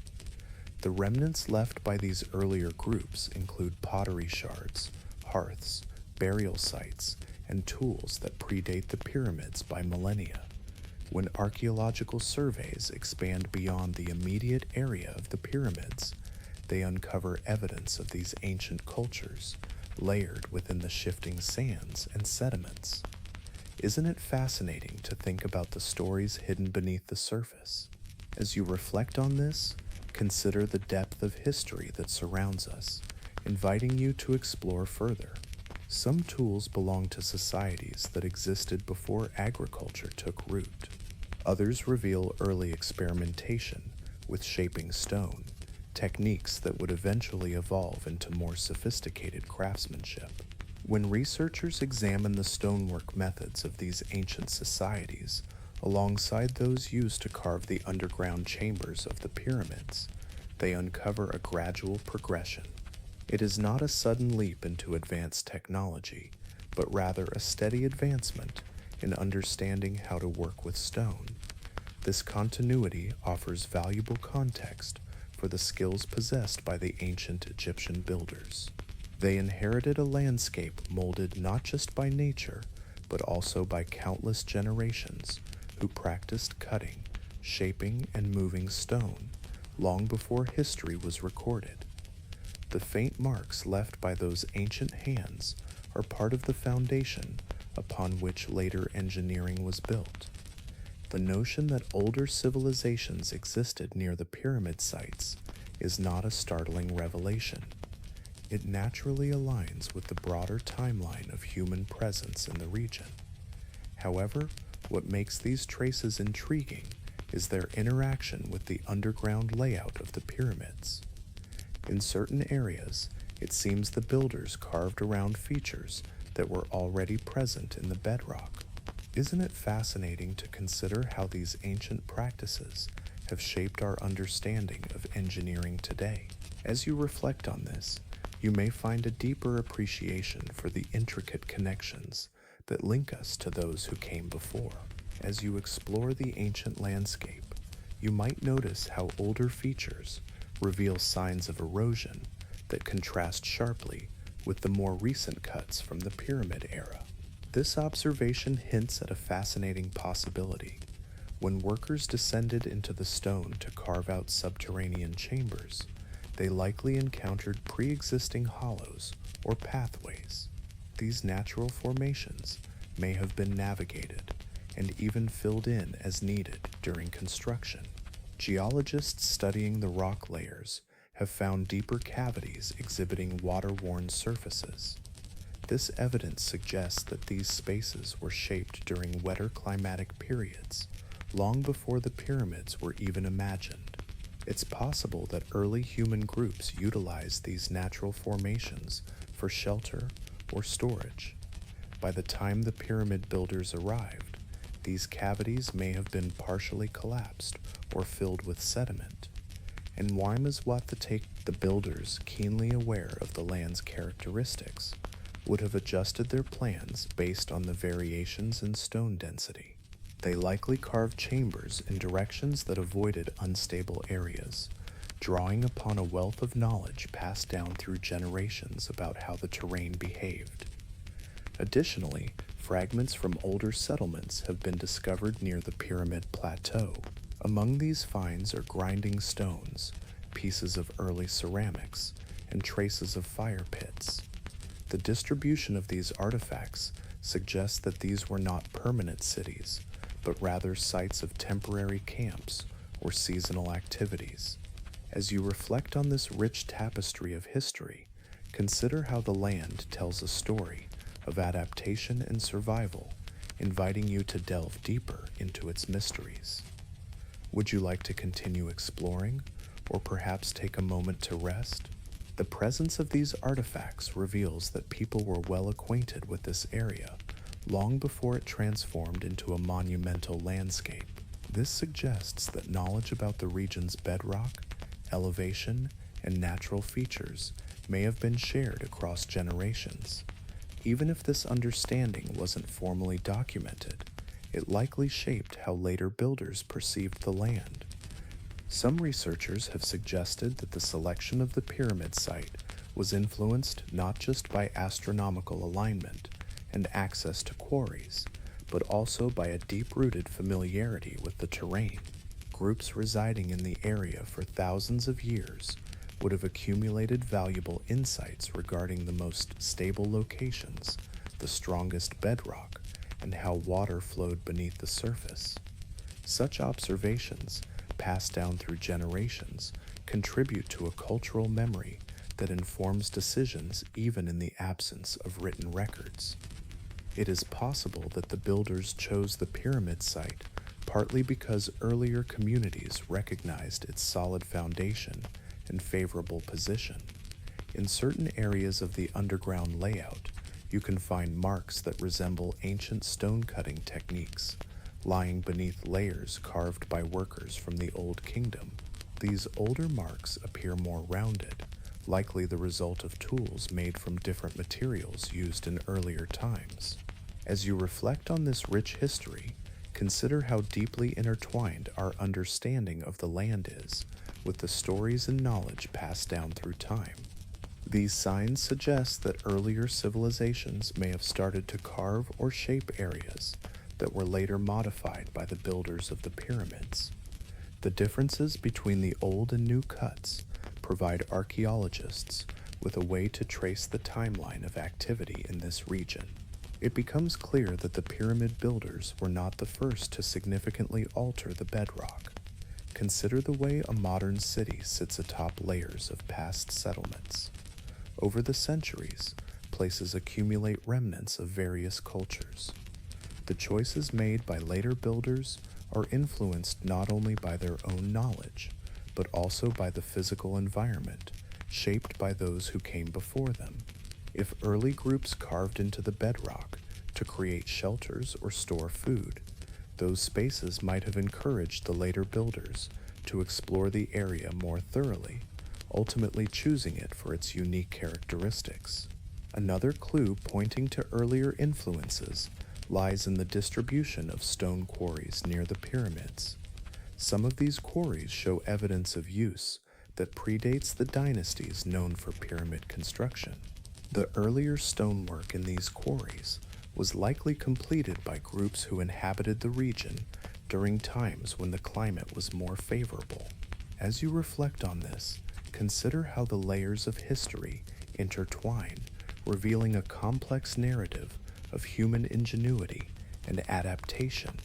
The remnants left by these earlier groups include pottery shards, hearths, burial sites, and tools that predate the pyramids by millennia. When archaeological surveys expand beyond the immediate area of the pyramids, they uncover evidence of these ancient cultures, layered within the shifting sands and sediments. Isn't it fascinating to think about the stories hidden beneath the surface? As you reflect on this, consider the depth of history that surrounds us, inviting you to explore further. Some tools belong to societies that existed before agriculture took root. Others reveal early experimentation with shaping stone, techniques that would eventually evolve into more sophisticated craftsmanship. When researchers examine the stonework methods of these ancient societies, alongside those used to carve the underground chambers of the pyramids, they uncover a gradual progression. It is not a sudden leap into advanced technology, but rather a steady advancement in understanding how to work with stone. This continuity offers valuable context for the skills possessed by the ancient Egyptian builders. They inherited a landscape molded not just by nature, but also by countless generations who practiced cutting, shaping, and moving stone long before history was recorded. The faint marks left by those ancient hands are part of the foundation upon which later engineering was built. The notion that older civilizations existed near the pyramid sites is not a startling revelation. It naturally aligns with the broader timeline of human presence in the region. However, what makes these traces intriguing is their interaction with the underground layout of the pyramids. In certain areas, it seems the builders carved around features that were already present in the bedrock. Isn't it fascinating to consider how these ancient practices have shaped our understanding of engineering today? As you reflect on this, you may find a deeper appreciation for the intricate connections that link us to those who came before. As you explore the ancient landscape, you might notice how older features reveal signs of erosion that contrast sharply with the more recent cuts from the pyramid era. This observation hints at a fascinating possibility. When workers descended into the stone to carve out subterranean chambers, they likely encountered pre-existing hollows or pathways. These natural formations may have been navigated and even filled in as needed during construction. Geologists studying the rock layers have found deeper cavities exhibiting water-worn surfaces. This evidence suggests that these spaces were shaped during wetter climatic periods, long before the pyramids were even imagined. It's possible that early human groups utilized these natural formations for shelter or storage. By the time the pyramid builders arrived, these cavities may have been partially collapsed or filled with sediment. And Waimaswatha, the builders, keenly aware of the land's characteristics, would have adjusted their plans based on the variations in stone density. They likely carved chambers in directions that avoided unstable areas, drawing upon a wealth of knowledge passed down through generations about how the terrain behaved. Additionally, fragments from older settlements have been discovered near the Pyramid Plateau. Among these finds are grinding stones, pieces of early ceramics, and traces of fire pits. The distribution of these artifacts suggests that these were not permanent cities, but rather sites of temporary camps or seasonal activities. As you reflect on this rich tapestry of history, consider how the land tells a story of adaptation and survival, inviting you to delve deeper into its mysteries. Would you like to continue exploring, or perhaps take a moment to rest? The presence of these artifacts reveals that people were well acquainted with this area long before it transformed into a monumental landscape. This suggests that knowledge about the region's bedrock, elevation, and natural features may have been shared across generations. Even if this understanding wasn't formally documented, it likely shaped how later builders perceived the land. Some researchers have suggested that the selection of the pyramid site was influenced not just by astronomical alignment and access to quarries, but also by a deep-rooted familiarity with the terrain. Groups residing in the area for thousands of years would have accumulated valuable insights regarding the most stable locations, the strongest bedrock, and how water flowed beneath the surface. Such observations, passed down through generations, contribute to a cultural memory that informs decisions even in the absence of written records. It is possible that the builders chose the pyramid site partly because earlier communities recognized its solid foundation and favorable position. In certain areas of the underground layout, you can find marks that resemble ancient stone-cutting techniques, lying beneath layers carved by workers from the Old Kingdom. These older marks appear more rounded, likely the result of tools made from different materials used in earlier times. As you reflect on this rich history, consider how deeply intertwined our understanding of the land is with the stories and knowledge passed down through time. These signs suggest that earlier civilizations may have started to carve or shape areas that were later modified by the builders of the pyramids. The differences between the old and new cuts provide archaeologists with a way to trace the timeline of activity in this region. It becomes clear that the pyramid builders were not the first to significantly alter the bedrock. Consider the way a modern city sits atop layers of past settlements. Over the centuries, places accumulate remnants of various cultures. The choices made by later builders are influenced not only by their own knowledge, but also by the physical environment shaped by those who came before them. If early groups carved into the bedrock to create shelters or store food, those spaces might have encouraged the later builders to explore the area more thoroughly, ultimately choosing it for its unique characteristics. Another clue pointing to earlier influences lies in the distribution of stone quarries near the pyramids. Some of these quarries show evidence of use that predates the dynasties known for pyramid construction. The earlier stonework in these quarries was likely completed by groups who inhabited the region during times when the climate was more favorable. As you reflect on this, consider how the layers of history intertwine, revealing a complex narrative of human ingenuity and adaptation.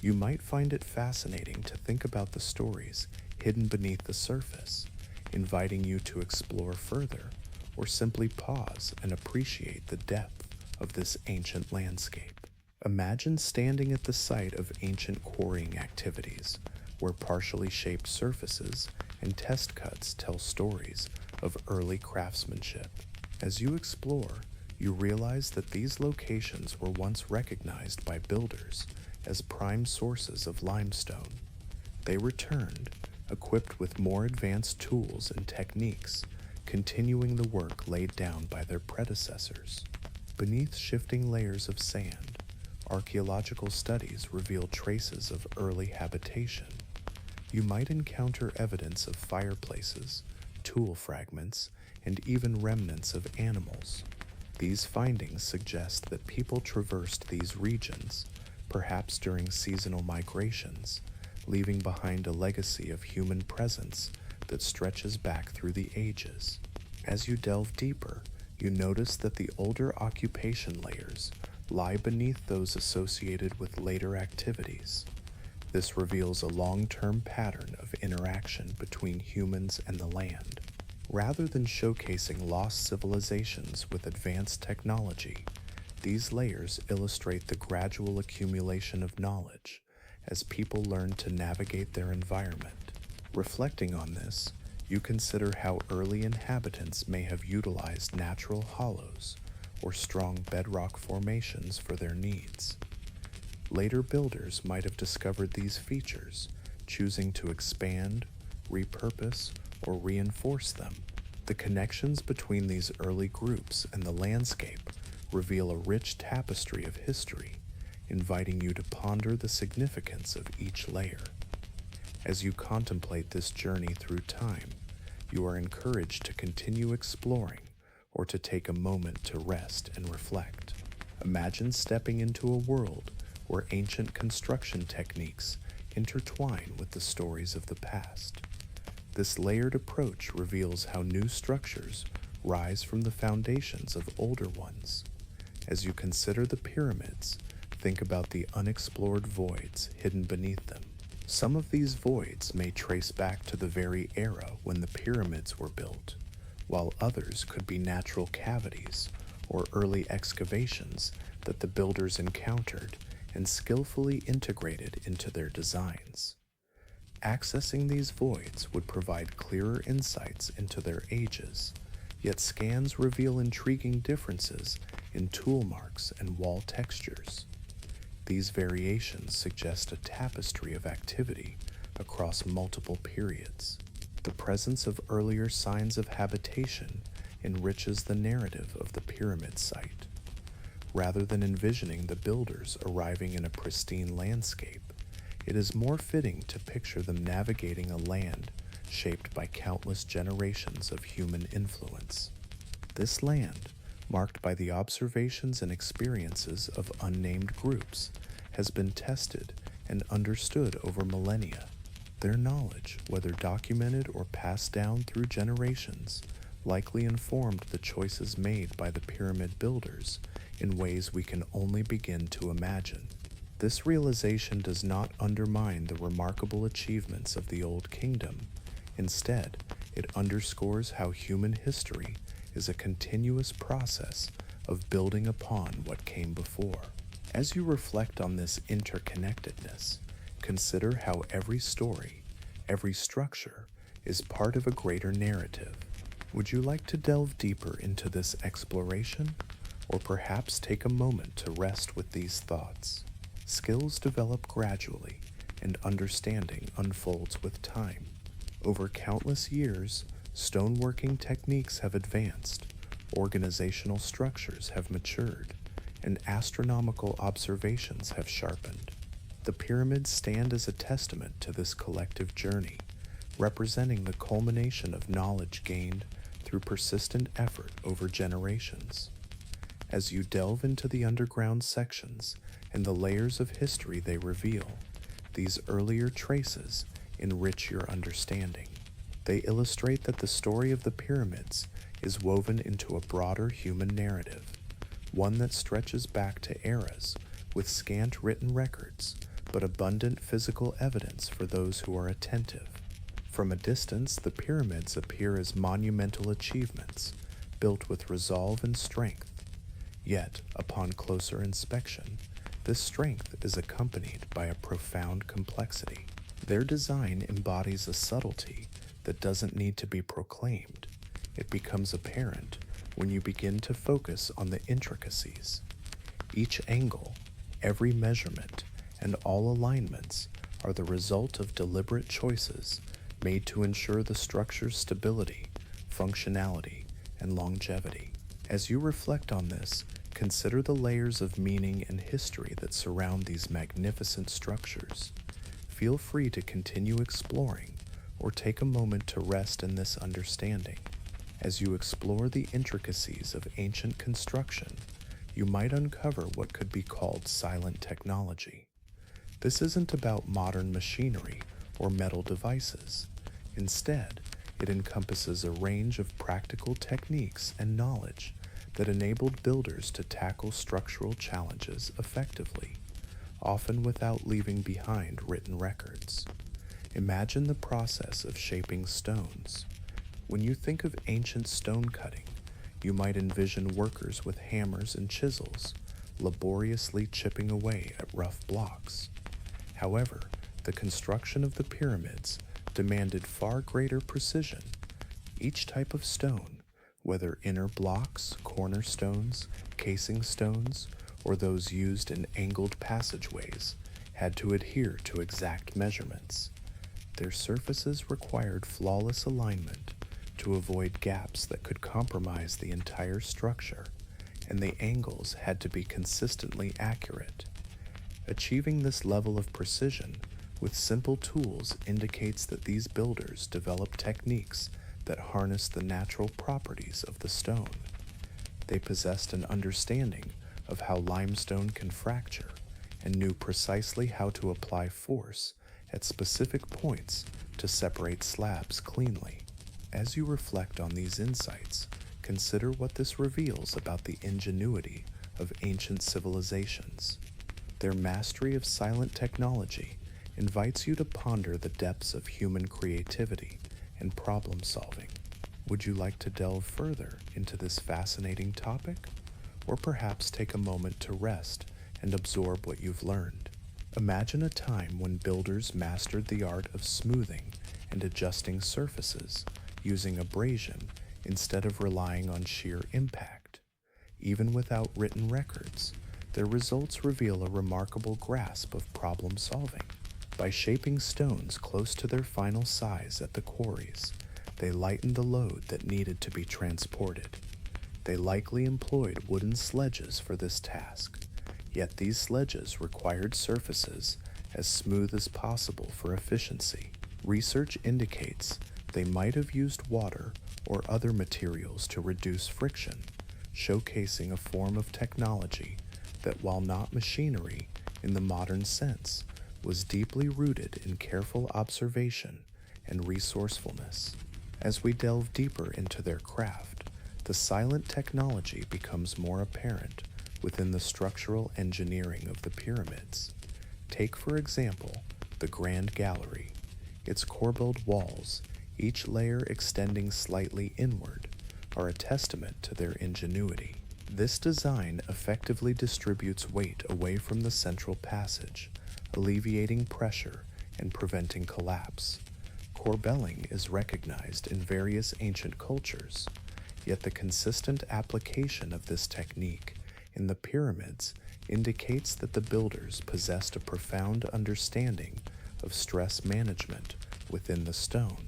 You might find it fascinating to think about the stories hidden beneath the surface, inviting you to explore further, or simply pause and appreciate the depth of this ancient landscape. Imagine standing at the site of ancient quarrying activities, where partially shaped surfaces and test cuts tell stories of early craftsmanship. As you explore, you realize that these locations were once recognized by builders as prime sources of limestone. They returned, equipped with more advanced tools and techniques, continuing the work laid down by their predecessors. Beneath shifting layers of sand, archaeological studies reveal traces of early habitation. You might encounter evidence of fireplaces, tool fragments, and even remnants of animals. These findings suggest that people traversed these regions, perhaps during seasonal migrations, leaving behind a legacy of human presence that stretches back through the ages. As you delve deeper, you notice that the older occupation layers lie beneath those associated with later activities. This reveals a long-term pattern of interaction between humans and the land. Rather than showcasing lost civilizations with advanced technology, these layers illustrate the gradual accumulation of knowledge as people learn to navigate their environment. Reflecting on this, you consider how early inhabitants may have utilized natural hollows or strong bedrock formations for their needs. Later builders might have discovered these features, choosing to expand, repurpose, or reinforce them. The connections between these early groups and the landscape reveal a rich tapestry of history, inviting you to ponder the significance of each layer. As you contemplate this journey through time, you are encouraged to continue exploring or to take a moment to rest and reflect. Imagine stepping into a world where ancient construction techniques intertwine with the stories of the past. This layered approach reveals how new structures rise from the foundations of older ones. As you consider the pyramids, think about the unexplored voids hidden beneath them. Some of these voids may trace back to the very era when the pyramids were built, while others could be natural cavities or early excavations that the builders encountered and skillfully integrated into their designs. Accessing these voids would provide clearer insights into their ages, yet scans reveal intriguing differences in tool marks and wall textures. These variations suggest a tapestry of activity across multiple periods. The presence of earlier signs of habitation enriches the narrative of the pyramid site. Rather than envisioning the builders arriving in a pristine landscape, it is more fitting to picture them navigating a land shaped by countless generations of human influence. This land, marked by the observations and experiences of unnamed groups, has been tested and understood over millennia. Their knowledge, whether documented or passed down through generations, likely informed the choices made by the pyramid builders in ways we can only begin to imagine. This realization does not undermine the remarkable achievements of the Old Kingdom. Instead, it underscores how human history is a continuous process of building upon what came before. As you reflect on this interconnectedness, consider how every story, every structure, is part of a greater narrative. Would you like to delve deeper into this exploration, or perhaps take a moment to rest with these thoughts? Skills develop gradually, and understanding unfolds with time. Over countless years, stoneworking techniques have advanced, organizational structures have matured, and astronomical observations have sharpened. The pyramids stand as a testament to this collective journey, representing the culmination of knowledge gained through persistent effort over generations. As you delve into the underground sections and the layers of history they reveal, these earlier traces enrich your understanding. They illustrate that the story of the pyramids is woven into a broader human narrative, one that stretches back to eras with scant written records, but abundant physical evidence for those who are attentive. From a distance, the pyramids appear as monumental achievements, built with resolve and strength. Yet, upon closer inspection, this strength is accompanied by a profound complexity. Their design embodies a subtlety that doesn't need to be proclaimed. It becomes apparent when you begin to focus on the intricacies. Each angle, every measurement, and all alignments are the result of deliberate choices made to ensure the structure's stability, functionality, and longevity. As you reflect on this, consider the layers of meaning and history that surround these magnificent structures. Feel free to continue exploring or take a moment to rest in this understanding. As you explore the intricacies of ancient construction, you might uncover what could be called silent technology. This isn't about modern machinery or metal devices. Instead, it encompasses a range of practical techniques and knowledge that enabled builders to tackle structural challenges effectively, often without leaving behind written records. Imagine the process of shaping stones. When you think of ancient stone cutting, you might envision workers with hammers and chisels, laboriously chipping away at rough blocks. However, the construction of the pyramids demanded far greater precision. Each type of stone, whether inner blocks, cornerstones, casing stones, or those used in angled passageways, had to adhere to exact measurements. Their surfaces required flawless alignment to avoid gaps that could compromise the entire structure, and the angles had to be consistently accurate. Achieving this level of precision with simple tools indicates that these builders developed techniques that harness the natural properties of the stone. They possessed an understanding of how limestone can fracture and knew precisely how to apply force at specific points to separate slabs cleanly. As you reflect on these insights, consider what this reveals about the ingenuity of ancient civilizations. Their mastery of silent technology invites you to ponder the depths of human creativity and problem solving. Would you like to delve further into this fascinating topic? Or perhaps take a moment to rest and absorb what you've learned? Imagine a time when builders mastered the art of smoothing and adjusting surfaces using abrasion instead of relying on sheer impact. Even without written records, their results reveal a remarkable grasp of problem solving. By shaping stones close to their final size at the quarries, they lightened the load that needed to be transported. They likely employed wooden sledges for this task, yet these sledges required surfaces as smooth as possible for efficiency. Research indicates they might have used water or other materials to reduce friction, showcasing a form of technology that, while not machinery in the modern sense, was deeply rooted in careful observation and resourcefulness. As we delve deeper into their craft, the silent technology becomes more apparent within the structural engineering of the pyramids. Take, for example, the Grand Gallery. Its corbelled walls, each layer extending slightly inward, are a testament to their ingenuity. This design effectively distributes weight away from the central passage, alleviating pressure and preventing collapse. Corbelling is recognized in various ancient cultures, yet the consistent application of this technique in the pyramids indicates that the builders possessed a profound understanding of stress management within the stone.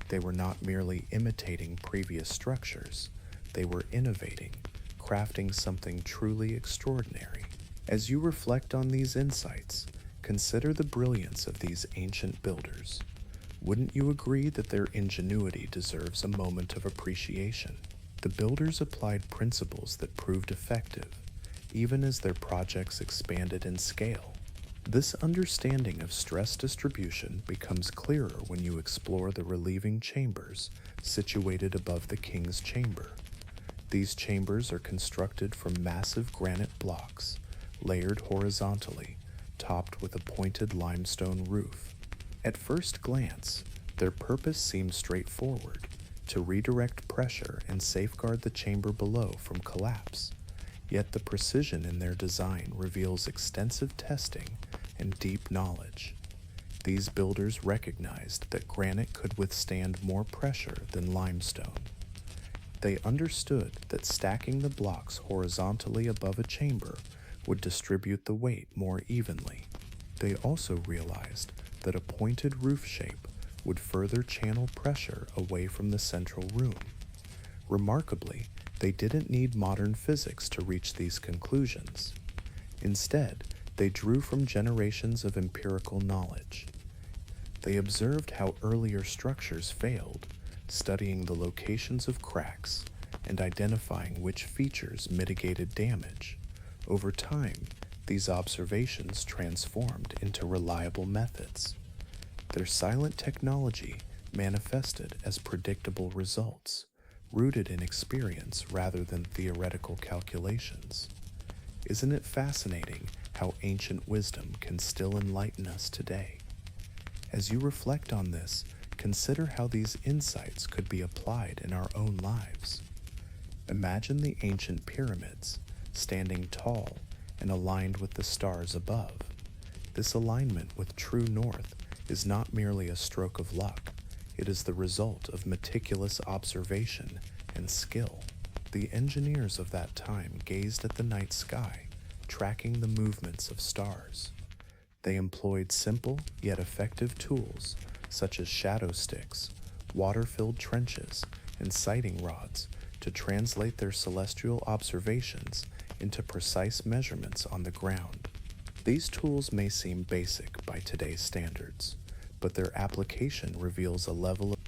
They were not merely imitating previous structures, they were innovating, crafting something truly extraordinary. As you reflect on these insights, consider the brilliance of these ancient builders. Wouldn't you agree that their ingenuity deserves a moment of appreciation? The builders applied principles that proved effective, even as their projects expanded in scale. This understanding of stress distribution becomes clearer when you explore the relieving chambers situated above the king's chamber. These chambers are constructed from massive granite blocks, layered horizontally, topped with a pointed limestone roof. At first glance, their purpose seems straightforward: to redirect pressure and safeguard the chamber below from collapse. Yet the precision in their design reveals extensive testing and deep knowledge. These builders recognized that granite could withstand more pressure than limestone. They understood that stacking the blocks horizontally above a chamber would distribute the weight more evenly. They also realized that a pointed roof shape would further channel pressure away from the central room. Remarkably, they didn't need modern physics to reach these conclusions. Instead, they drew from generations of empirical knowledge. They observed how earlier structures failed, studying the locations of cracks and identifying which features mitigated damage. Over time, these observations transformed into reliable methods. Their silent technology manifested as predictable results, rooted in experience rather than theoretical calculations. Isn't it fascinating how ancient wisdom can still enlighten us today? As you reflect on this, consider how these insights could be applied in our own lives. Imagine the ancient pyramids, standing tall and aligned with the stars above. This alignment with true north is not merely a stroke of luck, it is the result of meticulous observation and skill. The engineers of that time gazed at the night sky, tracking the movements of stars. They employed simple yet effective tools such as shadow sticks, water-filled trenches, and sighting rods to translate their celestial observations into precise measurements on the ground. These tools may seem basic by today's standards, but their application reveals a level of